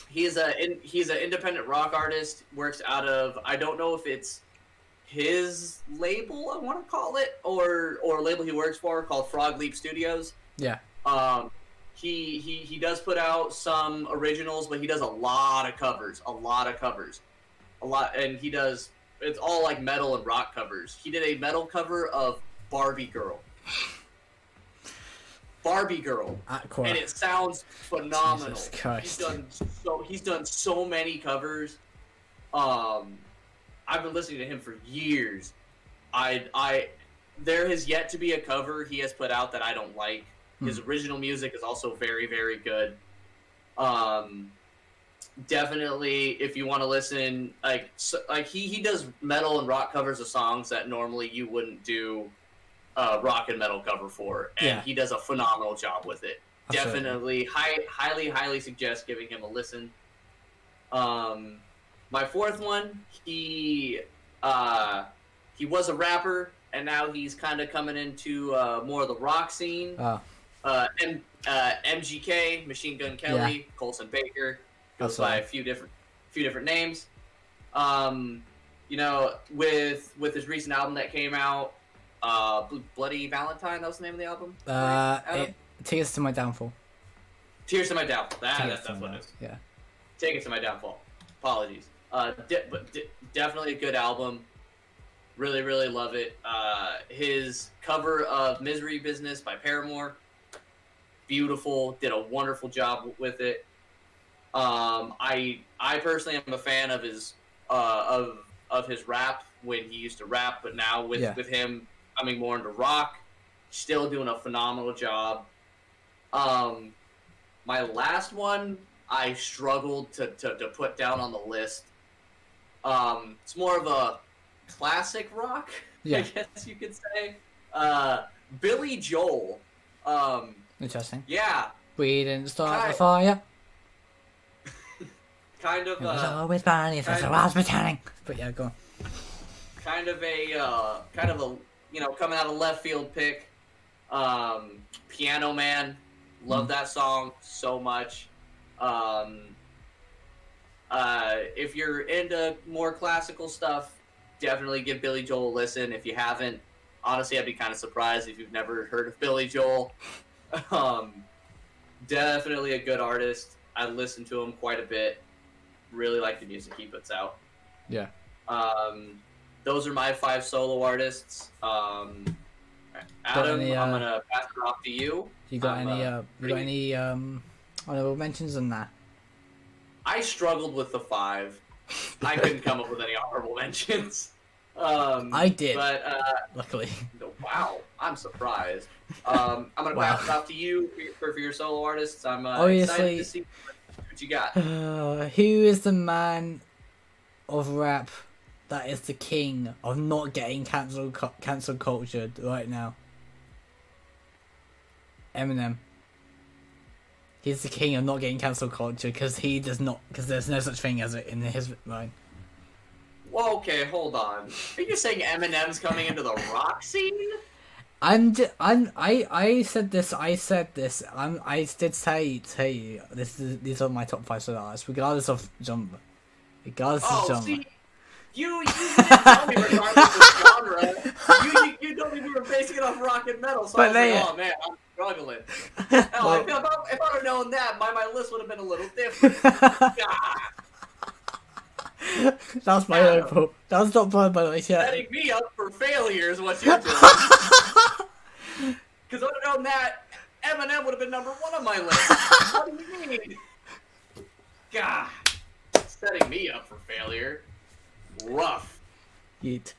He's an independent rock artist. Works out of, I don't know if it's his label, I want to call it, or a label he works for called Frog Leap Studios. Yeah. He does put out some originals, but he does a lot of covers. And he does, it's all like metal and rock covers. He did a metal cover of Barbie Girl. And it sounds phenomenal. Jesus Christ. He's done so many covers. I've been listening to him for years. There has yet to be a cover he has put out that I don't like. His original music is also very, very good. Definitely, if you want to listen, he does metal and rock covers of songs that normally you wouldn't do rock and metal cover for, and he does a phenomenal job with it. Absolutely. Definitely, highly suggest giving him a listen. My fourth one, he was a rapper, and now he's kind of coming into more of the rock scene. MGK, Machine Gun Kelly, Colson Baker, goes by a few different names. With his recent album that came out, Bloody Valentine, that was the name of the album. Tears to My Downfall. Tears to My Downfall. That's what it is. Yeah. Take It to My Downfall. Apologies. Definitely a good album. Really, really love it. His cover of Misery Business by Paramore, beautiful. Did a wonderful job with it. I personally am a fan of his rap when he used to rap, but now with him coming more into rock, still doing a phenomenal job. My last one I struggled to put down on the list. It's more of a classic rock, I guess you could say. Billy Joel. Interesting. Yeah. We didn't start the fire. Kind of. It was always burning if it was returning. But yeah, go on. Kind of a coming out of left field pick. Piano Man. Love that song so much. If you're into more classical stuff, definitely give Billy Joel a listen. If you haven't, honestly, I'd be kind of surprised if you've never heard of Billy Joel. Definitely a good artist. I listen to him quite a bit. Really like the music he puts out. Yeah. Those are my 5 solo artists. Adam, any, I'm gonna pass it off to you. You got I'm, any? You got any honorable mentions on that? I struggled with the 5. I couldn't come up with any honorable mentions. I did, But luckily. wow, I'm surprised. I'm gonna Wow. pass it off to you for your solo artists. I'm Obviously, excited to see what you got. who is the man of rap that is the king of not getting cancel cultured right now? Eminem. He's the king of not getting cancel culture because there's no such thing as it in his mind. Well, okay, hold on. Are you saying Eminem's coming into the rock scene? I said this. I did say you. These are my top 5 solo artists, regardless of genre. See, you didn't tell me regardless of genre. You told me we were basing it off rock and metal, so But I was like, oh man, I'm struggling. Hell, if I'd have known that, my list would have been a little different. God. That was my own fault. That was not bad, by the way. Yeah. Setting me up for failure is what you're doing. Because I'd have known that, Eminem would have been number 1 on my list. What do you mean? God. Setting me up for failure. Rough. Yeet.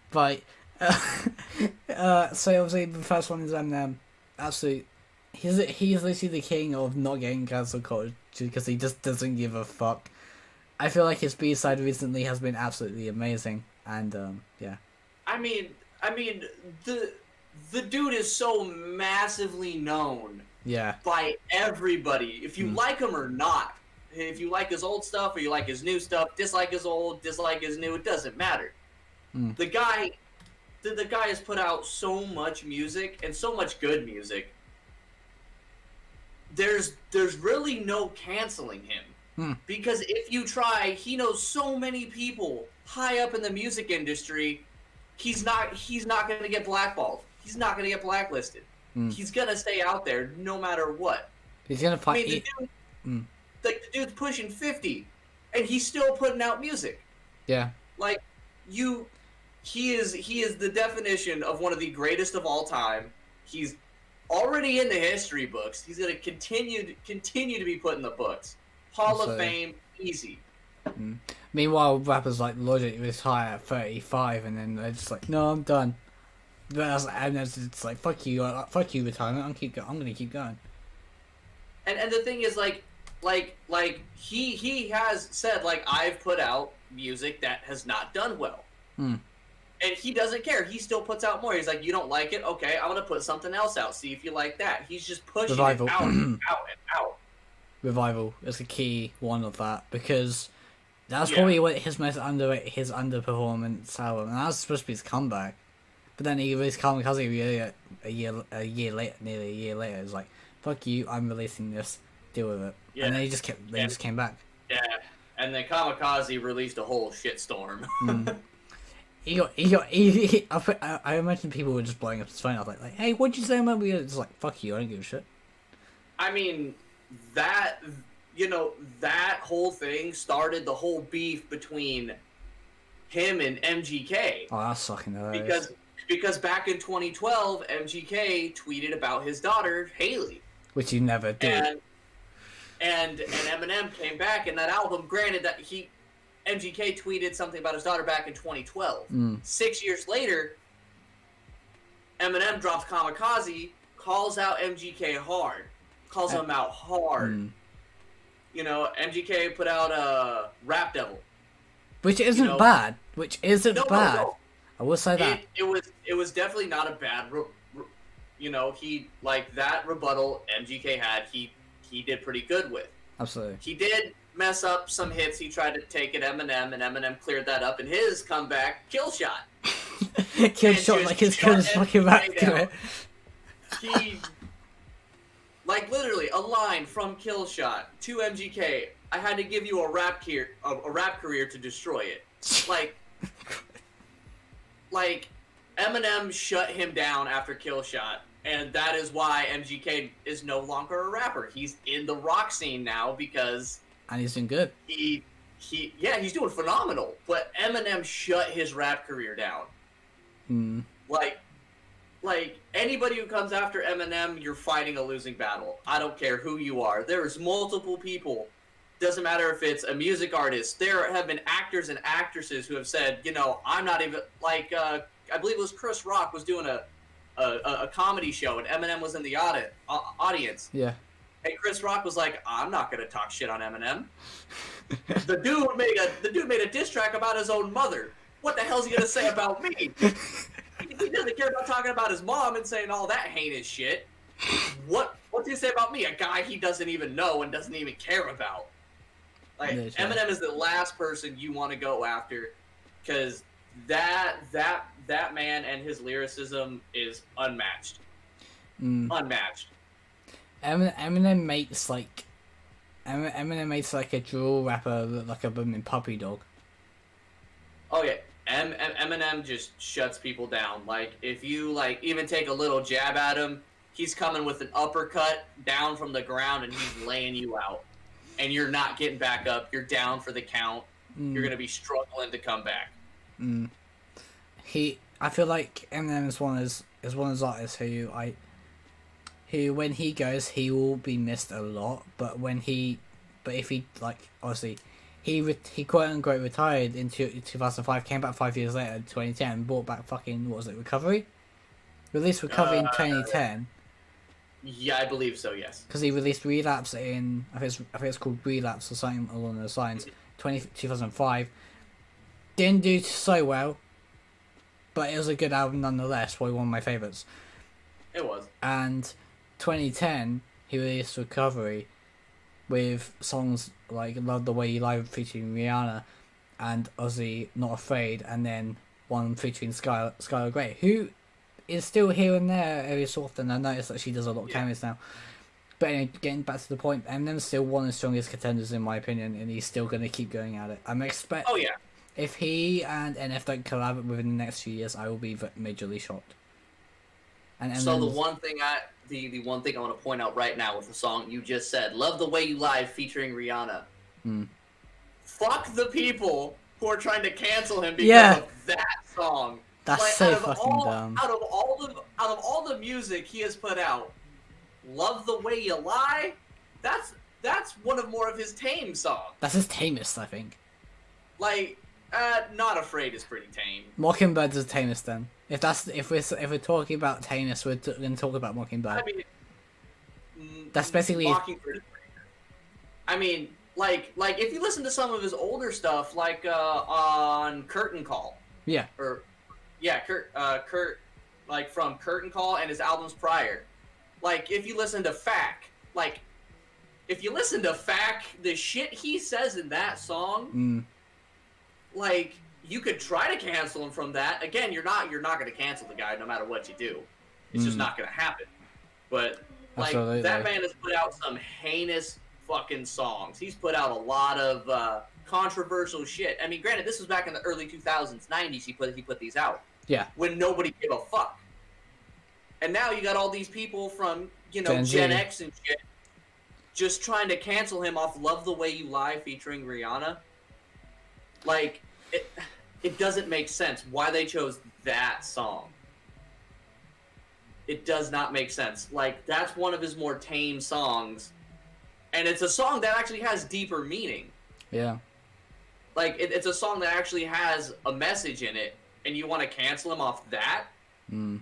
But, so obviously the first one is Eminem. Absolutely. He's literally the king of not getting cancel culture because he just doesn't give a fuck. I feel like his B-side recently has been absolutely amazing, and yeah. I mean, the dude is so massively known. Yeah. By everybody, if you like him or not, if you like his old stuff or you like his new stuff, dislike his old, dislike his new, it doesn't matter. The guy has put out so much music and so much good music. There's really no canceling him. Because if you try, he knows so many people high up in the music industry. He's not going to get blackballed. He's not going to get blacklisted. He's going to stay out there no matter what. He's going to fight. The dude's pushing 50, and he's still putting out music. Yeah. Like, he is the definition of one of the greatest of all time. He's already in the history books. He's going to continue to be put in the books. Hall of Fame, easy. Meanwhile, rappers like Logic retire at 35, and then they're just like, "No, I'm done." And it's like, "Fuck you, retirement. I'm gonna keep going." And the thing is, like he has said, like, I've put out music that has not done well, and he doesn't care. He still puts out more. He's like, you don't like it? Okay, I'm gonna put something else out. See if you like that. He's just pushing Revival. it out and out and out. Revival is a key one of that because that's probably what his underperformance album, and that was supposed to be his comeback. But then he released Kamikaze nearly a year later. It's like, fuck you, I'm releasing this. Deal with it. Yeah. And then just came back. Yeah, and then Kamikaze released a whole shitstorm. I imagine people were just blowing up his phone. I was like, hey, what'd you say about me? It's like, fuck you, I don't give a shit. I mean, that whole thing started the whole beef between him and MGK. Oh, that's fucking hilarious. Because back in 2012, MGK tweeted about his daughter, Haley. Which he never did. And Eminem came back in that album. Granted that MGK tweeted something about his daughter back in 2012. 6 years later, Eminem drops Kamikaze, calls out MGK hard. Calls him out hard. MGK put out Rap Devil. Which isn't bad. Bad. No. I will say that. It was definitely not a bad he, like, that rebuttal MGK had, he did pretty good with. Absolutely. He did mess up some hits he tried to take at Eminem, and Eminem cleared that up in his comeback, Killshot. Killshot, like his fucking rap career. He, like, literally a line from Killshot to MGK. I had to give you a rap career to destroy it. Like Eminem shut him down after Killshot, and that is why MGK is no longer a rapper. He's in the rock scene now because... And he's doing good. He's doing phenomenal. But Eminem shut his rap career down. Like, like anybody who comes after Eminem, you're fighting a losing battle. I don't care who you are. There's multiple people. Doesn't matter if it's a music artist. There have been actors and actresses who have said, you know, I'm not even like I believe it was Chris Rock was doing a comedy show and Eminem was in the audience. Yeah. And Chris Rock was like, I'm not gonna talk shit on Eminem. The dude made a diss track about his own mother. What the hell's he gonna say about me? He doesn't care about talking about his mom and saying all that heinous shit. What's he say about me? A guy he doesn't even know and doesn't even care about. Like Eminem is the last person you want to go after, because that man and his lyricism is unmatched. Unmatched. Eminem makes like a drill rapper look like a booming puppy dog. Oh yeah, Eminem just shuts people down. Like if you like even take a little jab at him, he's coming with an uppercut down from the ground and he's laying you out, and you're not getting back up. You're down for the count. You're gonna be struggling to come back. I feel like Eminem is one of those artists who when he goes, he will be missed a lot. But if he like obviously. He quote unquote retired in 2005, came back 5 years later in 2010, brought back fucking, what was it, Recovery? Released Recovery in 2010. Yeah, I believe so, yes. Because he released Relapse in, I think it's called Relapse or something along those lines, 2005. Didn't do so well, but it was a good album nonetheless, probably one of my favourites. It was. And 2010, he released Recovery, with songs like Love the Way You Lie featuring Rihanna and Ozzy Not Afraid, and then one featuring Skylar Grey, who is still here and there every so often. I noticed that she does a lot of cameos now. But anyway, getting back to the point, Eminem's still one of the strongest contenders in my opinion, and he's still going to keep going at it. Oh yeah. If he and NF don't collab within the next few years, I will be majorly shocked. And so the one thing I want to point out right now with the song you just said, Love the Way You Lie featuring Rihanna. Fuck the people who are trying to cancel him because of that song. That's like, so fucking dumb. Out of all the music he has put out, Love the Way You Lie, that's one of more of his tame songs. That's his tamest, I think. Like, Not Afraid is pretty tame. Mockingbird's the tamest then. If we're talking about tameness, we're going to talk about Mockingbird. I mean, that's basically. Mockingbird. I mean, like if you listen to some of his older stuff, like on Curtain Call. Yeah. Kurt, like from Curtain Call and his albums prior. Like if you listen to Fack, the shit he says in that song, like. You could try to cancel him from that. Again, you're not going to cancel the guy no matter what you do. It's just not going to happen. But like Absolutely. That man has put out some heinous fucking songs. He's put out a lot of controversial shit. I mean, granted, this was back in the early 2000s, 90s. He put these out. Yeah. When nobody gave a fuck. And now you got all these people from Gen X and shit just trying to cancel him off "Love the Way You Lie" featuring Rihanna. Like. It doesn't make sense why they chose that song. It does not make sense. Like, that's one of his more tame songs. And it's a song that actually has deeper meaning. Yeah. Like, it's a song that actually has a message in it, and you want to cancel him off that? Come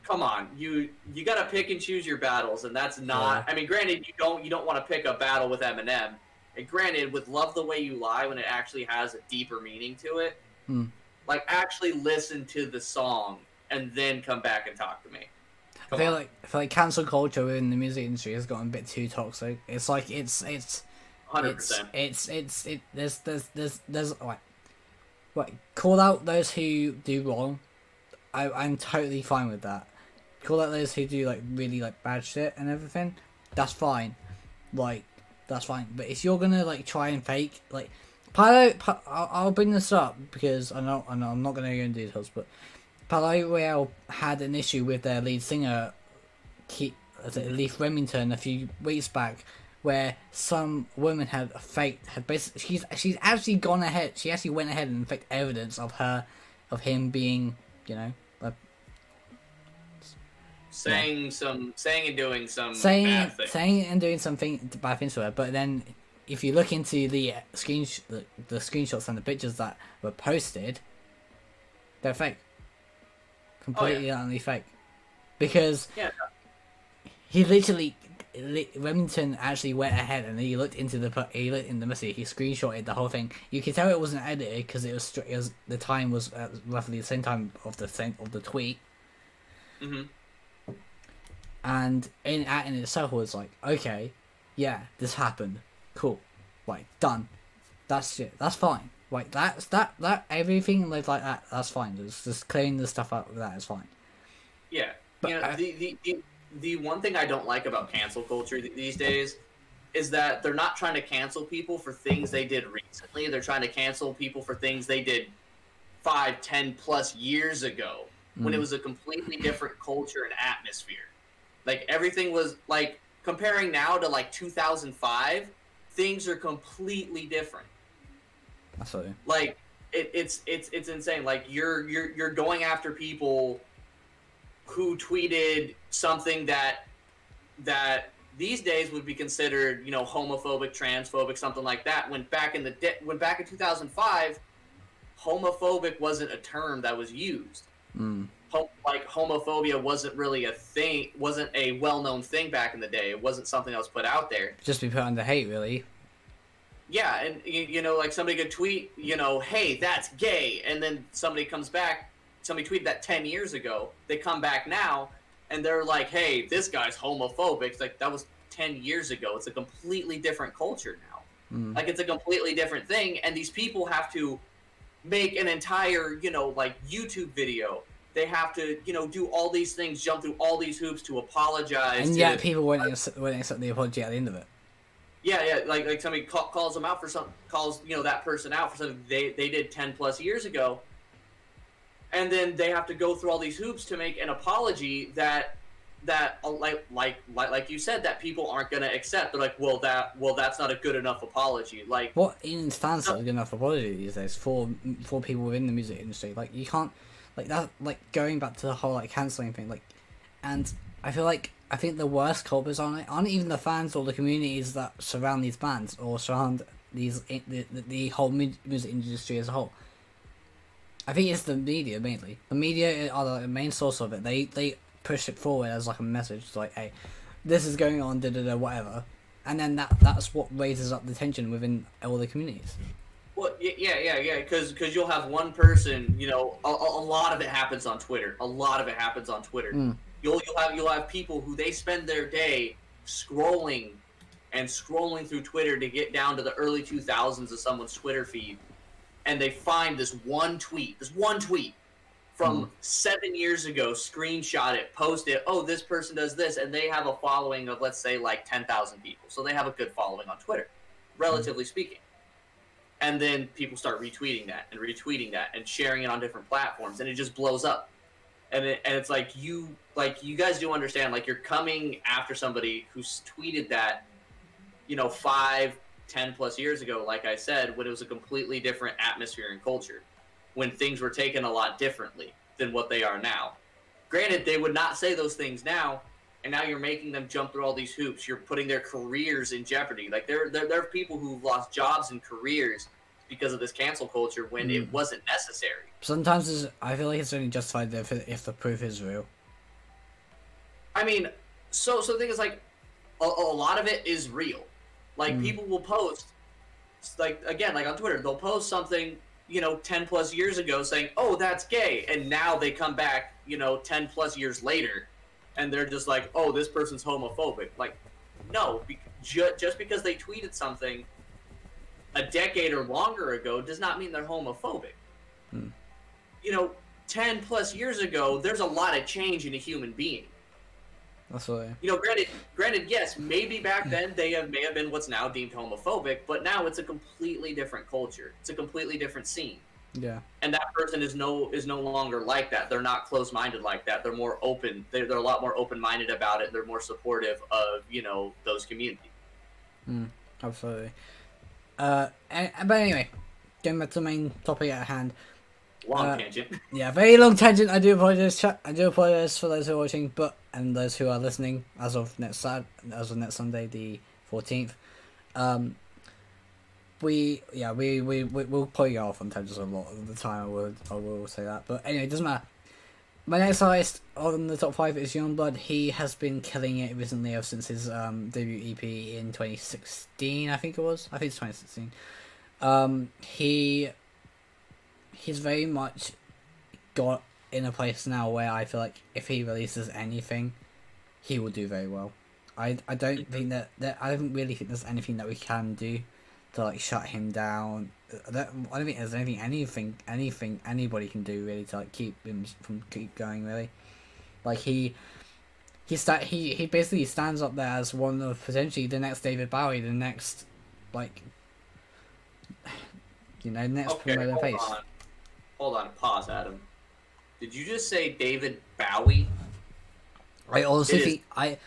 on. You got to pick and choose your battles, and that's not... Yeah. I mean, granted, you don't want to pick a battle with Eminem. And granted, with Love the Way You Lie, when it actually has a deeper meaning to it, like, actually listen to the song and then come back and talk to me. I feel like cancel culture within the music industry has gotten a bit too toxic. It's like it's 100%. There's like call out those who do wrong. I'm totally fine with that. Call out those who do like really like bad shit and everything. That's fine. Like. That's fine, but if you're gonna like try and fake like, I'll bring this up because I know I'm not gonna go into details, but Palo Real had an issue with their lead singer, Leaf Remington, a few weeks back, where some woman had basically she's actually gone ahead. She actually went ahead and faked evidence of him being saying and doing some saying bad things. saying and doing something bad things to her. But then, if you look into the the screenshots and the pictures that were posted, they're fake, completely utterly fake, because he literally. Remington actually went ahead and he looked in the message. He screenshotted the whole thing. You can tell it wasn't edited because it was the time was roughly the same time of the tweet. Mm-hmm. And in itself was like, okay, yeah, this happened, cool, like done. That's it. That's fine. Like that everything like that. That's fine. Just clearing the stuff up with that is fine. Yeah, but the one thing I don't like about cancel culture these days is that they're not trying to cancel people for things they did recently. They're trying to cancel people for things they did 5, 10 plus years ago when it was a completely different culture and atmosphere. Like everything was like comparing now to like 2005, things are completely different. Absolutely. Like it's insane. Like you're going after people who tweeted something that these days would be considered, homophobic, transphobic, something like that. When back in 2005, homophobic wasn't a term that was used. Like homophobia wasn't really a thing, wasn't a well-known thing back in the day. It wasn't something that was put out there. Just be put under hate, really. Yeah, and like somebody could tweet, hey, that's gay, and then somebody comes back. Somebody tweeted that 10 years ago. They come back now, and they're like, hey, this guy's homophobic. It's like, that was 10 years ago. It's a completely different culture now. Like, it's a completely different thing, and these people have to make an entire, like, YouTube video. They have to, do all these things, jump through all these hoops to apologize. And yet people won't accept the apology at the end of it. Yeah, like somebody calls them out for something, calls, that person out for something they did 10 plus years ago. And then they have to go through all these hoops to make an apology that like you said, that people aren't going to accept. They're like, well, that's not a good enough apology. Like, what even stands for a good enough apology these days for people within the music industry? Like, you can't, like that, like going back to the whole like cancelling thing. Like, and I think the worst culprits on it aren't even the fans or the communities that surround these bands or surround the whole music industry as a whole. I think it's the media mainly. The media are the main source of it. They push it forward as like a message, like, hey, this is going on, whatever, and then that's what raises up the tension within all the communities. Well, yeah. Because you'll have one person, a lot of it happens on Twitter. You'll have people who they spend their day scrolling through Twitter to get down to the early 2000s of someone's Twitter feed. And they find this one tweet from 7 years ago, screenshot it, post it, oh, this person does this, and they have a following of, let's say, like 10,000 people. So they have a good following on Twitter, relatively speaking. And then people start retweeting that and sharing it on different platforms, and it just blows up. And it's like you guys do understand, like, you're coming after somebody who's tweeted that, 5, 10 plus years ago, like I said, when it was a completely different atmosphere and culture, when things were taken a lot differently than what they are now. Granted, they would not say those things now, and now you're making them jump through all these hoops. You're putting their careers in jeopardy. Like, there are people who've lost jobs and careers because of this cancel culture when it wasn't necessary. Sometimes I feel like it's only justified if the proof is real. I mean, so the thing is, like, a lot of it is real. Like, people will post, like, again, like on Twitter, they'll post something, 10 plus years ago saying, oh, that's gay. And now they come back, 10 plus years later, and they're just like, oh, this person's homophobic. Like, no, just because they tweeted something a decade or longer ago does not mean they're homophobic. 10 plus years ago, there's a lot of change in a human being. Absolutely. Granted, yes, maybe back then may have been what's now deemed homophobic, but now it's a completely different culture. It's a completely different scene. Yeah. And that person is no longer like that. They're not closed-minded like that. They're more open. They're a lot more open-minded about it. They're more supportive of, those communities. Absolutely. But anyway, getting back to the main topic at hand. Long tangent. Yeah, very long tangent. I do apologize. I do apologize for those who are watching, and those who are listening. As of next Sunday, the 14th. We'll probably go off on tangents a lot of the time. I will say that, but anyway, it doesn't matter. My next artist on the top 5 is Youngblood. He has been killing it recently ever since his debut EP in 2016. I think it was. I think it's 2016. He's very much got in a place now where I feel like if he releases anything, he will do very well. I don't think that I don't really think there's anything that we can do to like shut him down. I don't think there's anything anybody can do really to like keep him from keep going really. Like he basically stands up there as one of potentially the next David Bowie, the next like next promoter face. Hold on, pause, Adam. Did you just say David Bowie? I honestly think it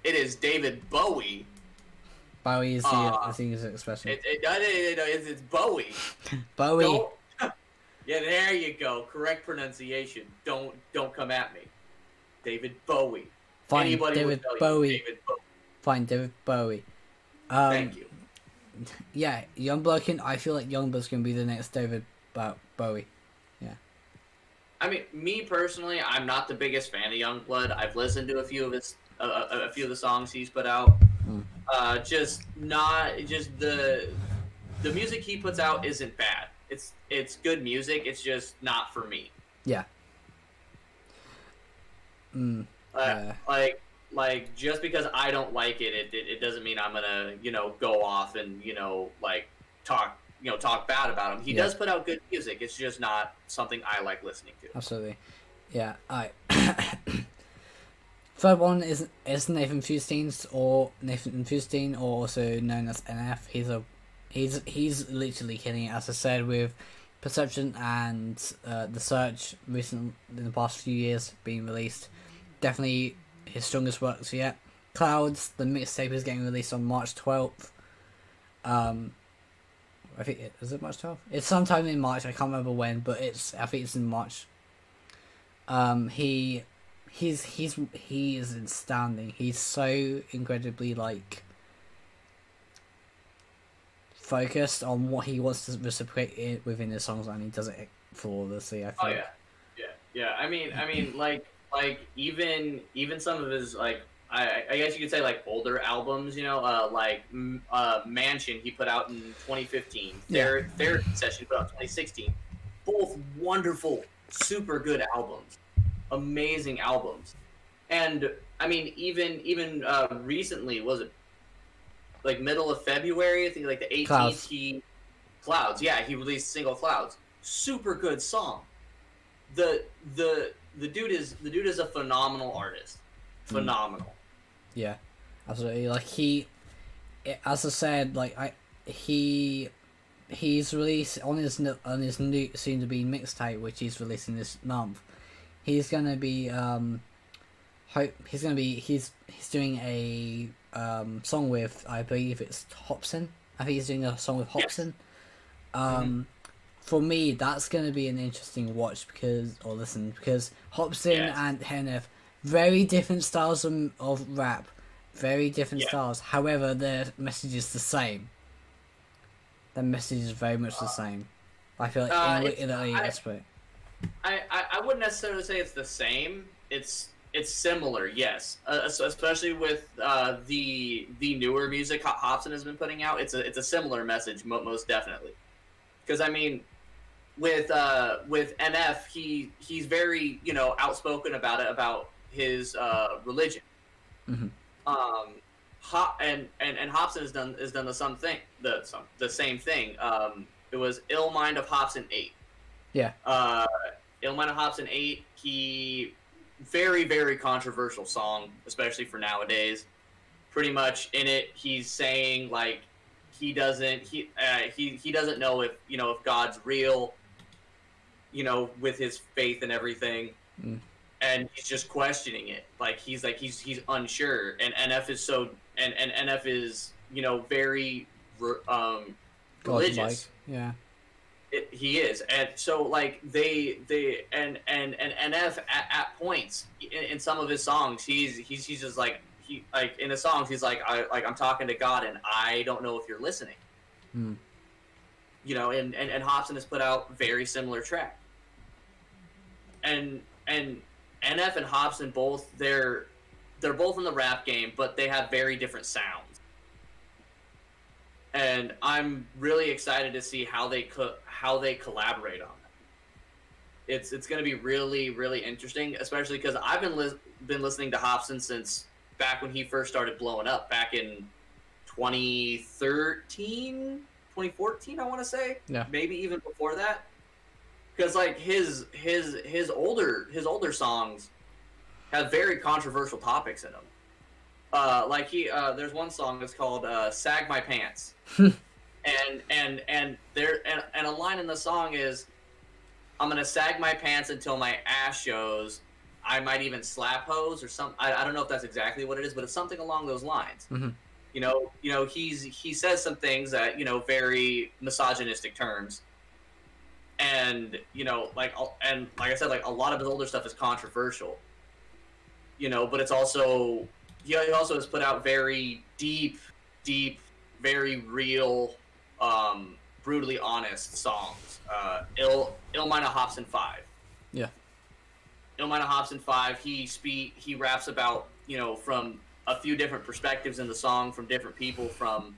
is David Bowie. Bowie is the English expression. It's Bowie. Bowie. Yeah, there you go. Correct pronunciation. Don't come at me. David Bowie. Fine, Anybody David would tell Bowie. You David Bowie. Fine, David Bowie. Thank you. Yeah, Youngblood I feel like Youngblood's gonna be the next David Bowie. Yeah. I mean, me personally, I'm not the biggest fan of Youngblood. I've listened to a few of the songs he's put out. Just the music he puts out isn't bad. It's good music. It's just not for me. Yeah. Like just because I don't like it doesn't mean I'm gonna go off and like talk bad about him. He does put out good music. It's just not something I like listening to. Absolutely. Yeah. Third one is Nathan Feuerstein, or also known as NF. He's literally killing it, as I said, with Perception and The Search in the past few years being released. Definitely his strongest works yet. Clouds, the mixtape, is getting released on March 12th. I think is it March 12th? It's sometime in March. I can't remember when, but I think it's in March. He is astounding. He's so incredibly like focused on what he wants to reciprocate within his songs, and he does it flawlessly. I think. Oh yeah. I mean, like even some of his like I guess you could say like older albums, like Mansion he put out in 2015, Therapy Session put out in 2016, both wonderful, super good albums, amazing albums, and I mean even recently, was it like middle of February? I think like the 18th. Clouds. He released single Clouds, super good song. The dude is a phenomenal artist, phenomenal. Yeah, absolutely. Like as I said, like he's released on his new soon to be mixtape, which he's releasing this month. He's gonna be he's doing a song with, I believe it's Hobson. I think he's doing a song with Hobson. Yes. For me, that's going to be an interesting watch because Hobson and Hennef, very different styles of rap, very different styles. However, their message is the same. Their message is very much the same. I feel like in a split. I wouldn't necessarily say it's the same. It's similar, yes. Especially with the newer music Hobson has been putting out. It's a similar message, most definitely. Because I mean, with NF, he's very outspoken about his religion. Mm-hmm. And Hobson has done the same thing. It was Ill Mind of Hobson 8. Yeah. Ill Mind of Hobson 8. He very, very controversial song, especially for nowadays. Pretty much in it, he's saying like he doesn't know if God's real, with his faith and everything, and he's just questioning it. Like he's unsure, and NF is NF is very religious. Yeah. He is, and so like they and NF at points in some of his songs, he's just like he like in his songs he's like I'm talking to God and I don't know if you're listening. Hmm. You know, and Hobson has put out very similar track, and NF and Hobson both they're both in the rap game, but they have very different sounds. And I'm really excited to see how they collaborate on that. It's going to be really really interesting, especially because I've been listening to Hobson since back when he first started blowing up back in 2013, 2014, I want to say, Yeah. maybe even before that, because like his older songs have very controversial topics in them. Like there's one song that's called "Sag My Pants," and a line in the song is, "I'm gonna sag my pants until my ass shows. I might even slap hoes or some. I don't know if that's exactly what it is, but it's something along those lines." Mm-hmm. You know, he says some things that very misogynistic terms, and like I said, like a lot of his older stuff is controversial. But it's also he also has put out very deep, very real, brutally honest songs. Illmina Hobson 5. Yeah. Illmina Hobson 5. He raps about from a few different perspectives in the song from different people. From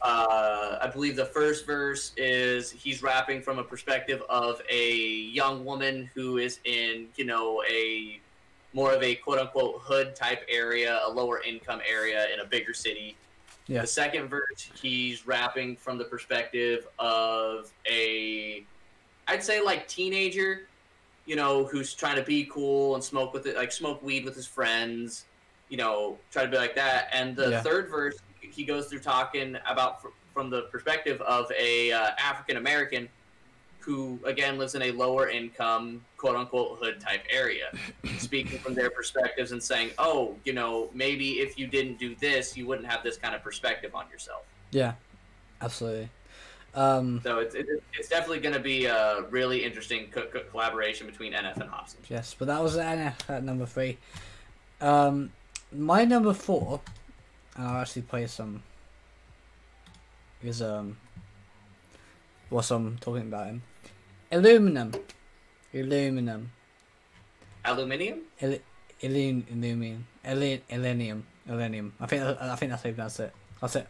I believe the first verse is he's rapping from a perspective of a young woman who is in a more of a quote-unquote hood type area, a lower income area in a bigger city. Yeah. The second verse, he's rapping from the perspective of I'd say like teenager, who's trying to be cool and smoke weed with his friends, try to be like that. And the third verse, he goes through talking about from the perspective of a African American who again lives in a lower income quote unquote hood type area, speaking from their perspectives and saying, oh, maybe if you didn't do this, you wouldn't have this kind of perspective on yourself. Yeah, absolutely. So it's definitely going to be a really interesting collaboration between NF and Hobson. Yes, but that was NF at number 3. My number 4, and I'll actually play some. Is what I'm talking about him. Illuminum. Aluminium? Illenium. I think that's how you pronounce it. I'll send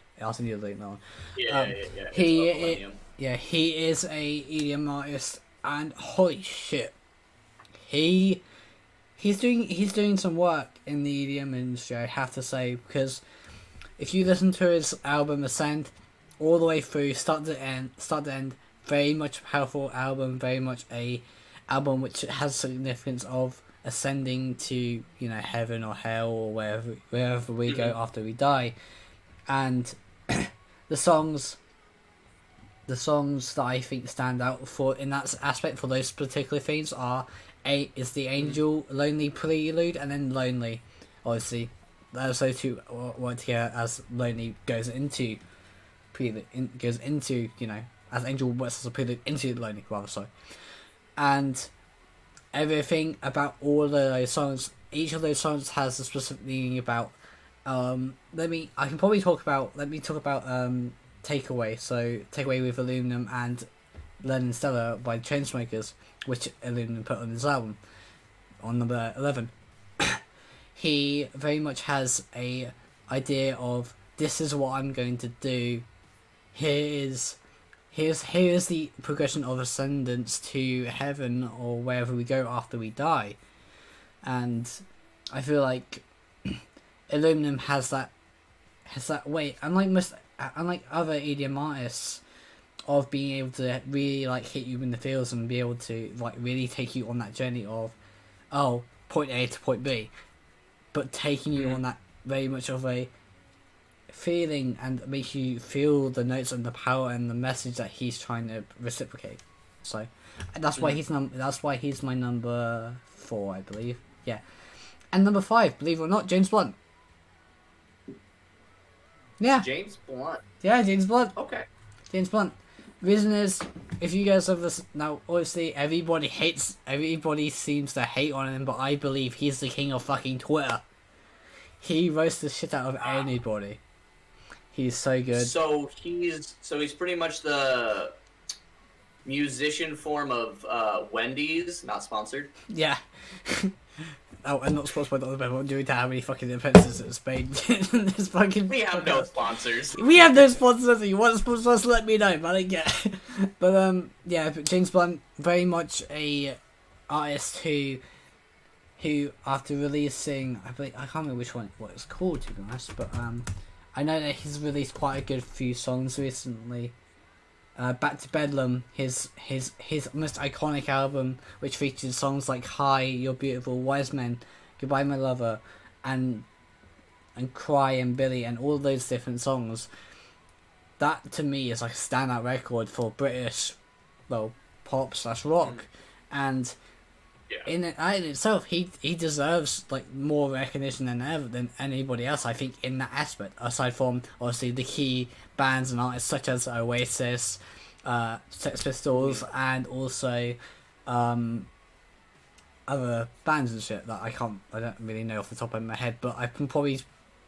you the link now. Yeah. He is a EDM artist, and holy shit, he's doing some work in the EDM industry, I have to say, because if you listen to his album Ascend all the way through, start to end, very much a powerful album, very much a album which has significance of ascending to heaven or hell or wherever we go after we die. And the songs that I think stand out for in that aspect for those particular themes is the Angel Lonely Prelude and then Lonely. Obviously, those two work together as Lonely goes into prelude, as Angel works as a prelude into Lonely, rather so. And everything about all of those songs, each of those songs has a specific meaning about. Let me talk about Takeaway. So Takeaway with Aluminum and Learning Stella by Chainsmokers, which Aluminum put on his album on number 11. He very much has a idea of, this is what I'm going to do. Here's the progression of ascendance to heaven or wherever we go after we die. And I feel like Aluminum has that way, unlike other EDM artists, of being able to really hit you in the feels and be able to really take you on that journey of point A to point B, but taking you on that very much of a feeling and make you feel the notes and the power and the message that he's trying to reciprocate. So that's why he's my number 4, I believe. Yeah. And number 5, believe it or not, James Blunt. Yeah. James Blunt. Yeah, James Blunt. Okay. James Blunt. Reason is, if you guys have this now, obviously everybody seems to hate on him, but I believe he's the king of fucking Twitter. He roasts the shit out of anybody. He's so good. So he's pretty much the musician form of Wendy's, not sponsored. Yeah. Oh, and not sponsored by Dr. Pepper, due to how many fucking offences it's made. This fucking We have no sponsors. We have no sponsors. If you want sponsors, let me know. But I don't get. But yeah. But James Blunt, very much a artist who after releasing, I can't remember what it's called, to be honest. But I know that he's released quite a good few songs recently. Back to Bedlam, his most iconic album, which features songs like "Hi, You're Beautiful," "Wise Men," "Goodbye, My Lover," and "Cry" and "Billy," and all those different songs. That to me is like a standout record for British, well, pop/rock, and in itself, he deserves like more recognition than anybody else. I think in that aspect, aside from obviously the key bands and artists such as Oasis, Sex Pistols, and also other bands and shit that I don't really know off the top of my head, but I can probably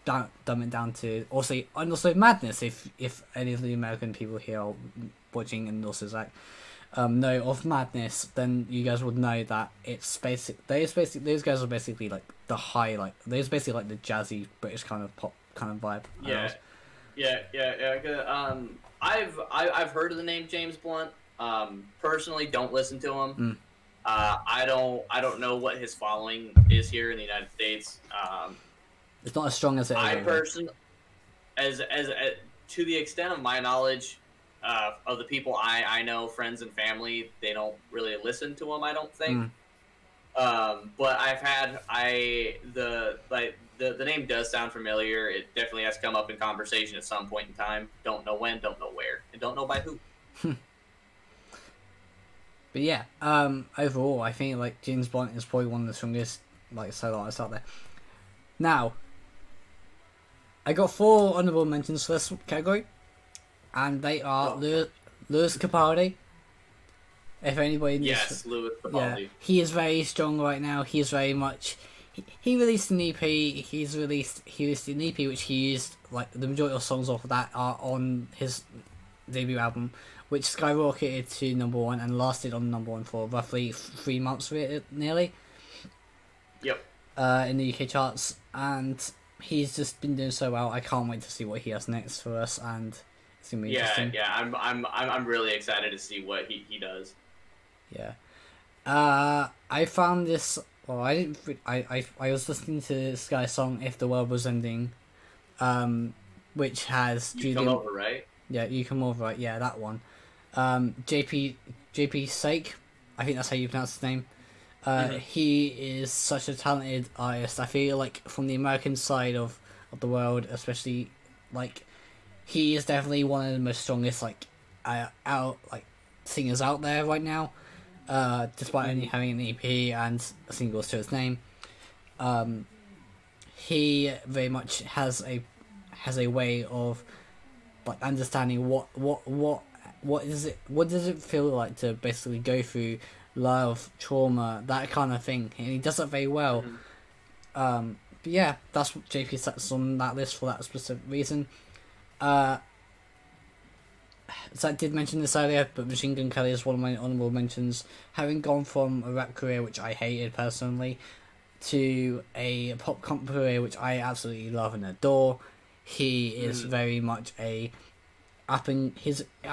dumb it down to also Madness. If any of the American people here are watching and also Zach know of Madness, then you guys would know that it's those guys are basically like the high, like those basically like the jazzy British kind of pop kind of vibe. Yeah. I've heard of the name James Blunt. Personally, don't listen to him. I don't know what his following is here in the United States. It's not as strong as it is. I personally, as to the extent of my knowledge, of the people I know, friends and family, they don't really listen to him, I don't think. But the name does sound familiar. It definitely has come up in conversation at some point in time. Don't know when, don't know where, and don't know by who. But yeah, overall, I think like James Blunt is probably one of the strongest like solo artists out there. Now, I got 4 honourable mentions for this category, and they are Lewis Capaldi. If anybody knows, Lewis Capaldi. Yeah, he is very strong right now. He is very much. He released an EP. He released an EP which he used like the majority of songs off of that are on his debut album, which skyrocketed to #1 and lasted on #1 for roughly 3 months, nearly. Yep. In the UK charts, and he's just been doing so well. I can't wait to see what he has next for us, and it's gonna be interesting. Yeah. I'm really excited to see what he does. Yeah. I found this. Well, I didn't. I was listening to this guy's song "If the World Was Ending," which has You Come Over, right? Yeah, You Come Over, right? Yeah, that one. JP Sake, I think that's how you pronounce his name. He is such a talented artist. I feel like from the American side of the world, especially, like he is definitely one of the most strongest singers out there right now. Despite only having an EP and singles to his name, he very much has a way of like understanding what does it feel like to basically go through love, trauma, that kind of thing, and he does that very well. But yeah, that's what JP sets on that list for that specific reason. So I did mention this earlier, but Machine Gun Kelly is one of my honourable mentions. Having gone from a rap career, which I hated personally, to a pop comp career, which I absolutely love and adore, he is very much I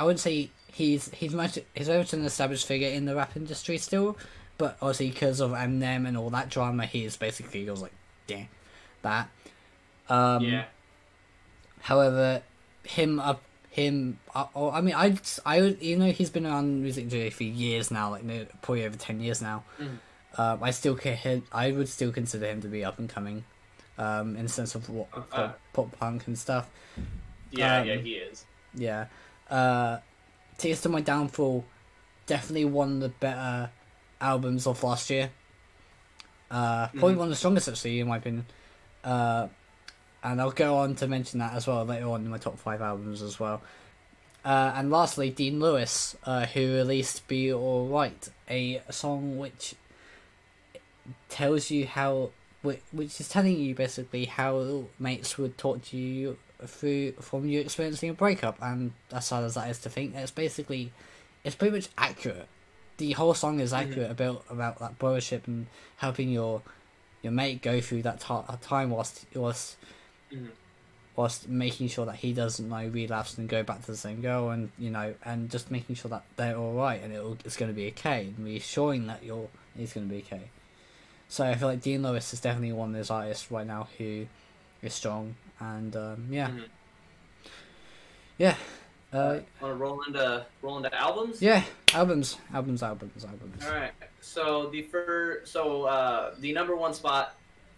would say he's very much an established figure in the rap industry still, but obviously because of Eminem and all that drama, he is basically goes like, yeah, that. However, he's been around music industry for years now, like probably over 10 years now. I would still consider him to be up and coming, in the sense of pop punk and stuff. Yeah, he is. Yeah. Tears to My Downfall, definitely one of the better albums of last year. Probably one of the strongest, actually, in my opinion. And I'll go on to mention that as well later on in my top 5 albums as well. And lastly, Dean Lewis, who released "Be Alright," a song which tells you how, which is telling you basically how mates would talk to you through from you experiencing a breakup, and as sad as that is to think, it's pretty much accurate. The whole song is accurate about that brothership and helping your mate go through that time whilst making sure that he doesn't relapse and go back to the same girl, and and just making sure that they're all right and it's going to be okay, and reassuring that he's going to be okay. So I feel like Dean Lewis is definitely one of those artists right now who is strong, and yeah. Want to roll into albums? Yeah, albums. All right. So the number one spot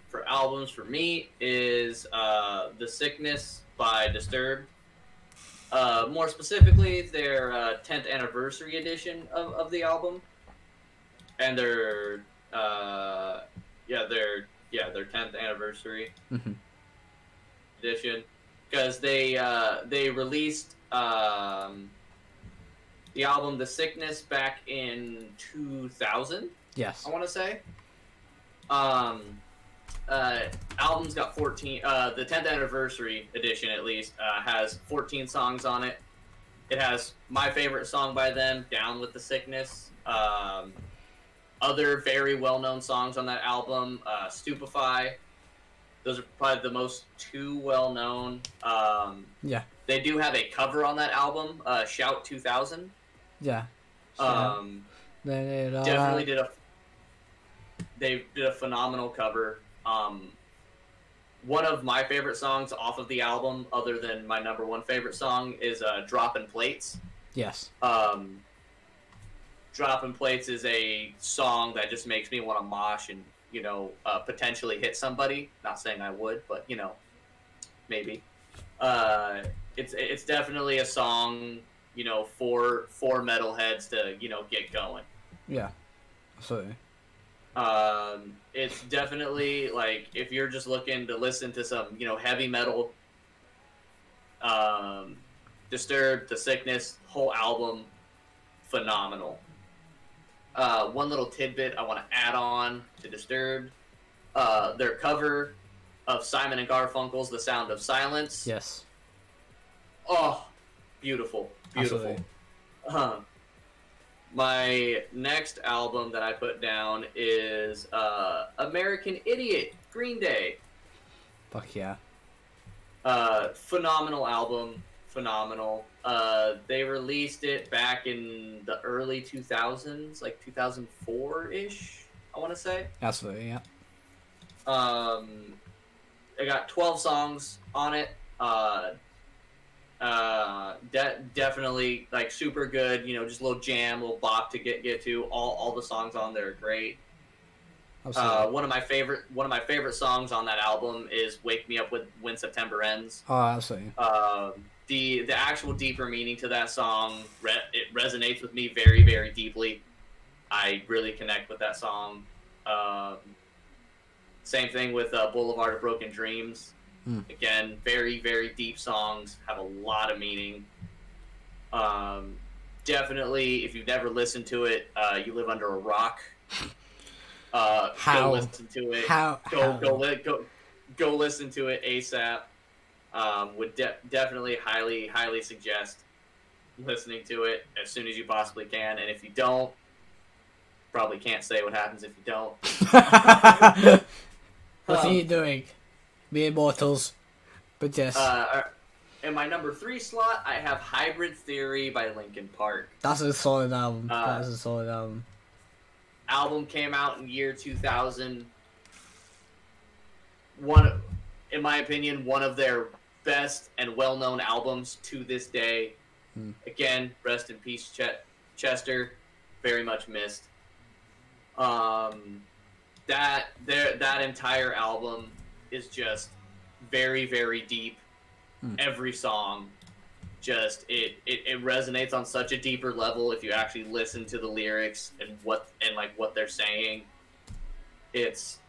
for albums for me is "The Sickness" by Disturbed. More specifically, their 10th anniversary edition of the album, and their 10th anniversary edition, because they released the album "The Sickness" back in 2000. Yes, I want to say. Album's got 14. The 10th anniversary edition, at least, has 14 songs on it. It has my favorite song by them, "Down with the Sickness." Other very well-known songs on that album, "Stupefy." Those are probably the most two well-known. Yeah. They do have a cover on that album, "Shout 2000." Yeah. Definitely They did a phenomenal cover. One of my favorite songs off of the album, other than my number one favorite song, is "Droppin' Plates." Yes. "Droppin' Plates" is a song that just makes me want to mosh and potentially hit somebody. Not saying I would, but maybe. It's definitely a song for metalheads to get going. Yeah, absolutely. It's definitely like if you're just looking to listen to some heavy metal, Disturbed, "The Sickness," whole album, phenomenal. One little tidbit I want to add on to Disturbed, their cover of Simon and Garfunkel's "The Sound of Silence." Yes. Oh, beautiful. Absolutely. My next album that I put down is "American Idiot," Green Day. Fuck yeah. Phenomenal album. Phenomenal. They released it back in the early 2000s, like 2004-ish, I want to say. Absolutely, yeah. It got 12 songs on it. Definitely like super good. Just a little jam, little bop to get to. All the songs on there are great. One of my favorite songs on that album is "Wake Me Up When September Ends." Oh, absolutely. The actual deeper meaning to that song, it resonates with me very, very deeply. I really connect with that song. Same thing with "Boulevard of Broken Dreams." Again, very, very deep songs, have a lot of meaning. Definitely, if you've never listened to it, you live under a rock. How? Go listen to it. Go listen to it ASAP. Would definitely highly suggest listening to it as soon as you possibly can. And if you don't, probably can't say what happens if you don't. What are you doing? Mere mortals. But yes. In my number 3 slot, I have "Hybrid Theory" by Linkin Park. That's a solid album. Album came out in year 2000. In my opinion, one of their best and well-known albums to this day. Again, rest in peace, Chester. Very much missed. That entire album is just very, very deep. Every song, just it resonates on such a deeper level if you actually listen to the lyrics and what they're saying. It's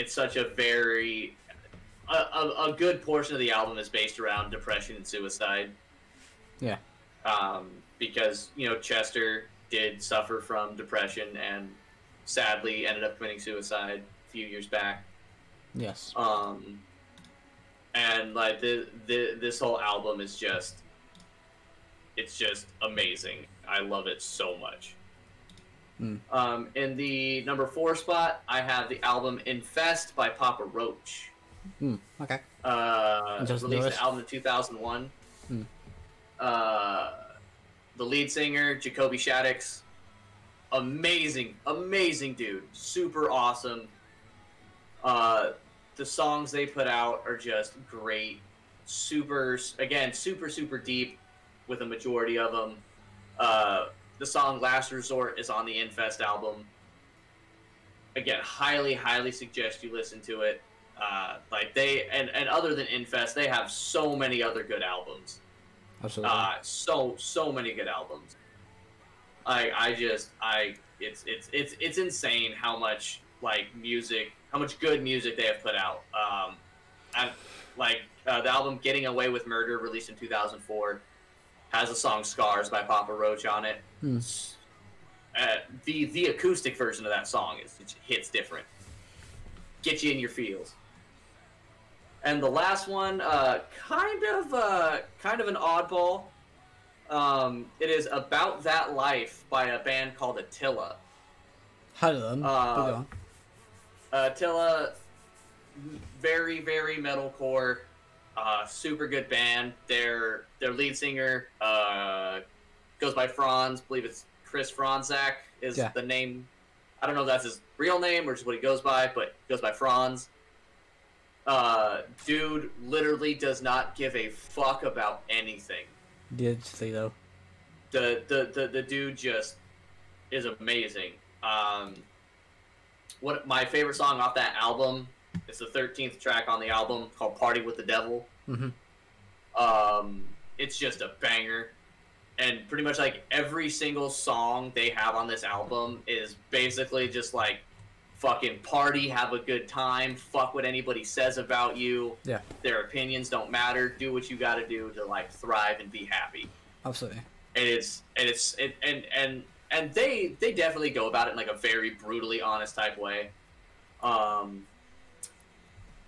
such a a good portion of the album is based around depression and suicide. Yeah. Because Chester did suffer from depression and sadly ended up committing suicide a few years back. Yes. And like this whole album is it's just amazing. I love it so much. Mm. In the number 4 spot, I have the album Infest by Papa Roach. Okay. Released the album in 2001. The lead singer, Jacoby Shaddix, amazing dude, super awesome. The songs they put out are just great, super deep, with a majority of them. The song "Last Resort" is on the Infest album. Again, highly suggest you listen to it. Like they and other than Infest, they have so many other good albums. Absolutely. So many good albums. It's insane how much how much good music they have put out. The album "Getting Away with Murder," released in 2004, has the song "Scars" by Papa Roach on it. The acoustic version of that song it hits different, get you in your feels. And the last one, kind of an oddball. It is "About That Life" by a band called Attila. Heard of them. Attila, very metalcore, super good band. Their lead singer goes by Franz. I believe it's Chris Franzak is the name. I don't know if that's his real name or just what he goes by, but he goes by Franz. Dude literally does not give a fuck about anything. Did see though. The dude just is amazing. What my favorite song off that album is the 13th track on the album called "Party with the Devil." It's just a banger, and pretty much like every single song they have on this album is basically just like fucking party, have a good time, fuck what anybody says about you. Yeah. Their opinions don't matter. Do what you got to do to like thrive and be happy. Absolutely. And they definitely go about it in like a very brutally honest type way.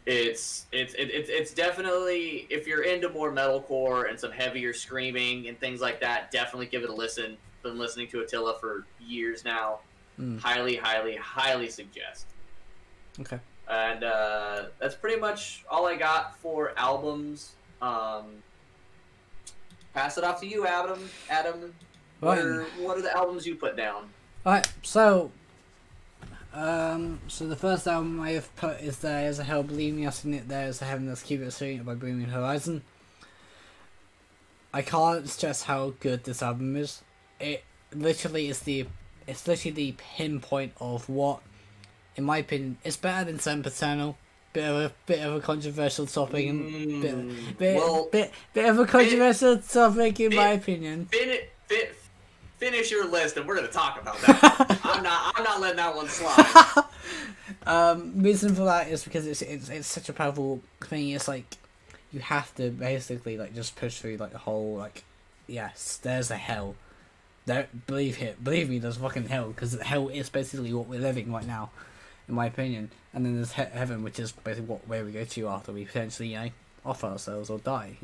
It's definitely, if you're into more metalcore and some heavier screaming and things like that, definitely give it a listen. Been listening to Attila for years now. Highly suggest. Okay. And that's pretty much all I got for albums. Pass it off to you, Adam. What are the albums you put down? Alright, so the first album I have put is There Is a Hell, Believe Me, I've seen it. There Is a Heaven, Let's Keep It Sweet by Bring Me Horizon. I can't stress how good this album is. It literally is the pinpoint of what, in my opinion, it's better than Semper Eternal. Bit of a controversial topic, and bit of a controversial topic in my opinion. Finish your list, and we're gonna talk about that. I'm not letting that one slide. Reason for that is because it's such a powerful thing. It's like you have to basically like just push through like the whole like, yes, there's a hell. Don't believe me, there's fucking hell, because hell is basically what we're living right now, in my opinion. And then there's heaven, which is basically where we go to after we potentially off ourselves or die.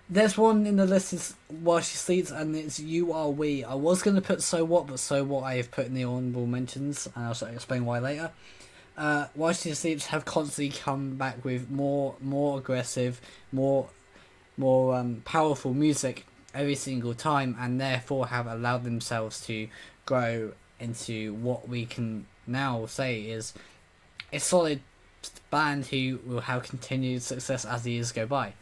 There's one in the list is While She Sleeps, and it's You Are We. I was going to put So What, but So What I have put in the honorable mentions, and I'll explain why later. While She Sleeps have constantly come back with more aggressive, more powerful music every single time, and therefore have allowed themselves to grow into what we can now say is a solid band who will have continued success as the years go by.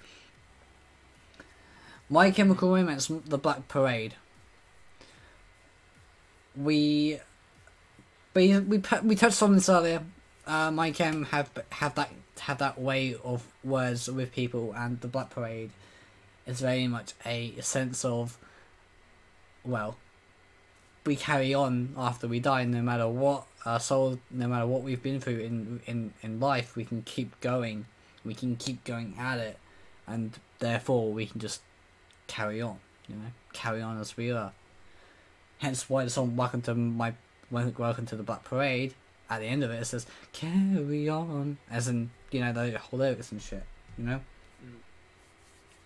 My Chemical Romance, The Black Parade. We touched on this earlier. My Chem have that way of words with people, and The Black Parade is very much a sense of, well, we carry on after we die, no matter what our soul, no matter what we've been through in life, we can keep going. We can keep going at it, and therefore we can just carry on, carry on as we are. Hence why the song Welcome to the Black Parade, at the end of it says carry on, as in, the whole lyrics and shit,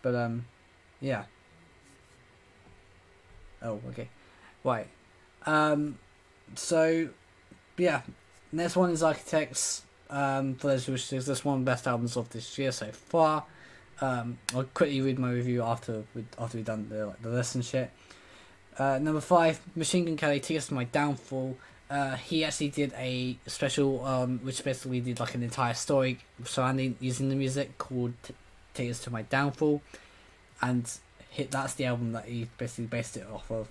But yeah. Oh, okay. Right. So yeah, next one is Architects. For those who wish to, this one of the best albums of this year so far. I'll quickly read my review after we've done the list and shit. Number 5, Machine Gun Kelly, Tickets to My Downfall. He actually did a special, which basically did like an entire story surrounding using the music called Tickets to My Downfall, and that's the album that he basically based it off of.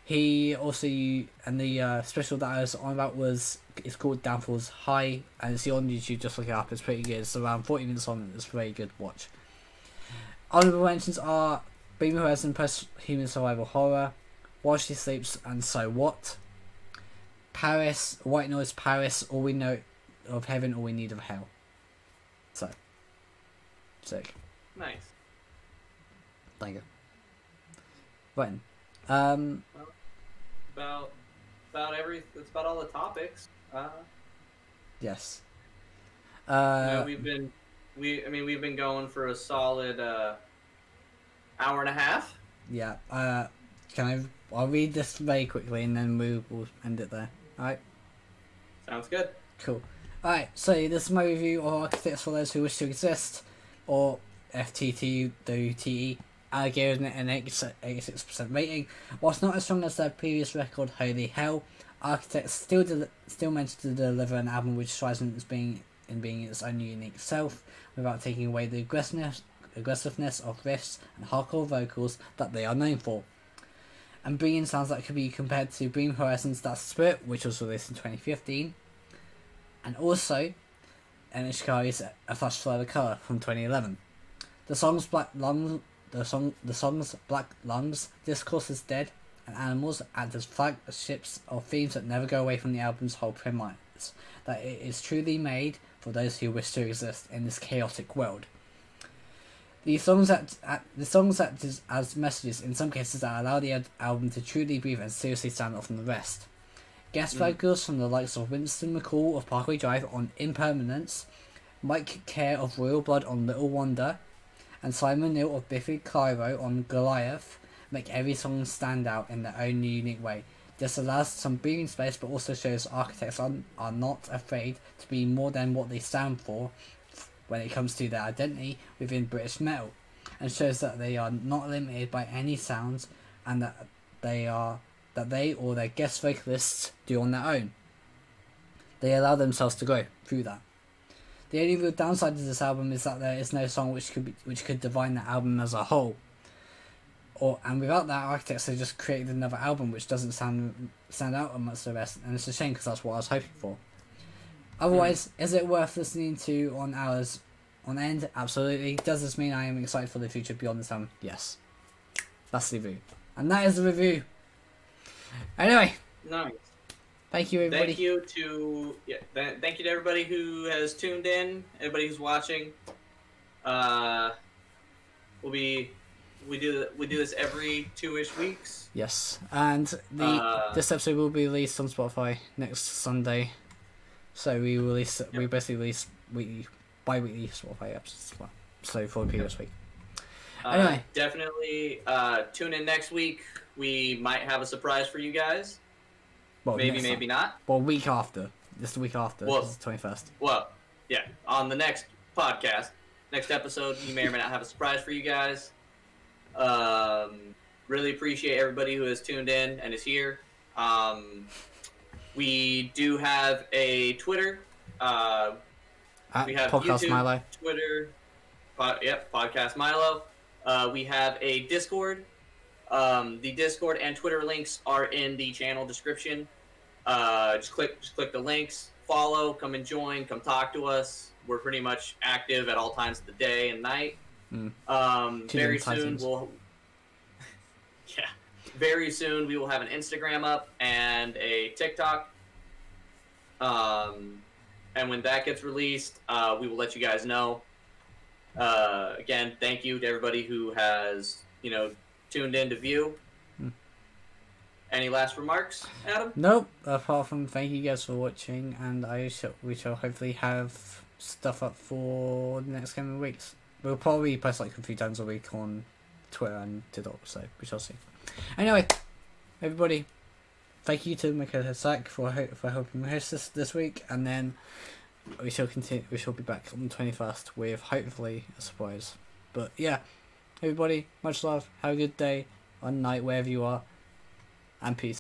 He also, and the special that I was on about it's called Downfall's High, and it's on YouTube, just look it up, it's pretty good. It's around 40 minutes on, it's a very good watch. Honorable mentions are Bring Me Horizon, Post-Human Survival Horror, While She Sleeps, and So What? Paris, White Noise, Paris, All We Know of Heaven, All We Need of Hell. So, sick. Nice. Thank you. Right. About that's about all the topics. Yes. We've been going for a solid hour and a half. Yeah. I'll read this very quickly and then we'll end it there. Alright? Sounds good. Cool. Alright, so this is my review of Architects for Those Who Wish to Exist, or FTTUWTE. I gave it an 86% rating. Whilst not as strong as their previous record, Holy Hell, Architects still managed to deliver an album which strives in being its own unique self, without taking away the aggressiveness of riffs and hardcore vocals that they are known for, and bringing sounds that could be compared to Bring Horizon's That's the Spirit, which was released in 2015, and also NHK's A Flash Flood of Colour from 2011. The songs Black Lungs, Discourse is Dead, and Animals act as flagships of themes that never go away from the album's whole premise, that it is truly made for those who wish to exist in this chaotic world. The songs act as messages in some cases that allow the album to truly breathe and seriously stand out from the rest. Guest vocals from the likes of Winston McCall of Parkway Drive on Impermanence, Mike Kerr of Royal Blood on Little Wonder, and Simon Neil of Biffy Clyro on Goliath make every song stand out in their own unique way. This allows some breathing space, but also shows Architects are not afraid to be more than what they stand for when it comes to their identity within British metal, and shows that they are not limited by any sounds, and that they or their guest vocalists do on their own. They allow themselves to grow through that. The only real downside to this album is that there is no song which could define the album as a whole. And without that, Architects have just created another album which doesn't stand out amongst the rest, and it's a shame because that's what I was hoping for. Otherwise, is it worth listening to on hours on end? Absolutely. Does this mean I am excited for the future beyond this album? Yes. That's the review. And that is the review. Anyway. Nice. Thank you, everybody. Thank you to everybody who has tuned in, everybody who's watching. We do this every 2-ish weeks. Yes, and this episode will be released on Spotify next Sunday. So we basically release bi-weekly Spotify episodes as well. So for the previous week. Anyway, definitely tune in next week. We might have a surprise for you guys. Well, maybe not. Well, week after. Just the week after. Well, this is the 21st. Well, yeah. On the next podcast, next episode, you may or may not have a surprise for you guys. Really appreciate everybody who has tuned in and is here. We do have a Twitter. We have Podcast YouTube, Milo. Twitter. Podcast Milo. We have a Discord. The Discord and Twitter links are in the channel description. Just click the links. Follow. Come and join. Come talk to us. We're pretty much active at all times of the day and night. Very soon Very soon we will have an Instagram up and a TikTok. And when that gets released, we will let you guys know. Again, thank you to everybody who has tuned in to view. Any last remarks, Adam? Nope. Apart from thank you guys for watching, and we shall hopefully have stuff up for the next coming weeks. We'll probably post like a few times a week on Twitter and TikTok, so we shall see. Anyway, everybody, thank you to my co-host Zach for helping me host this week, and then we shall continue. We shall be back on the 21st with hopefully a surprise. But yeah, everybody, much love. Have a good day or night wherever you are, and peace.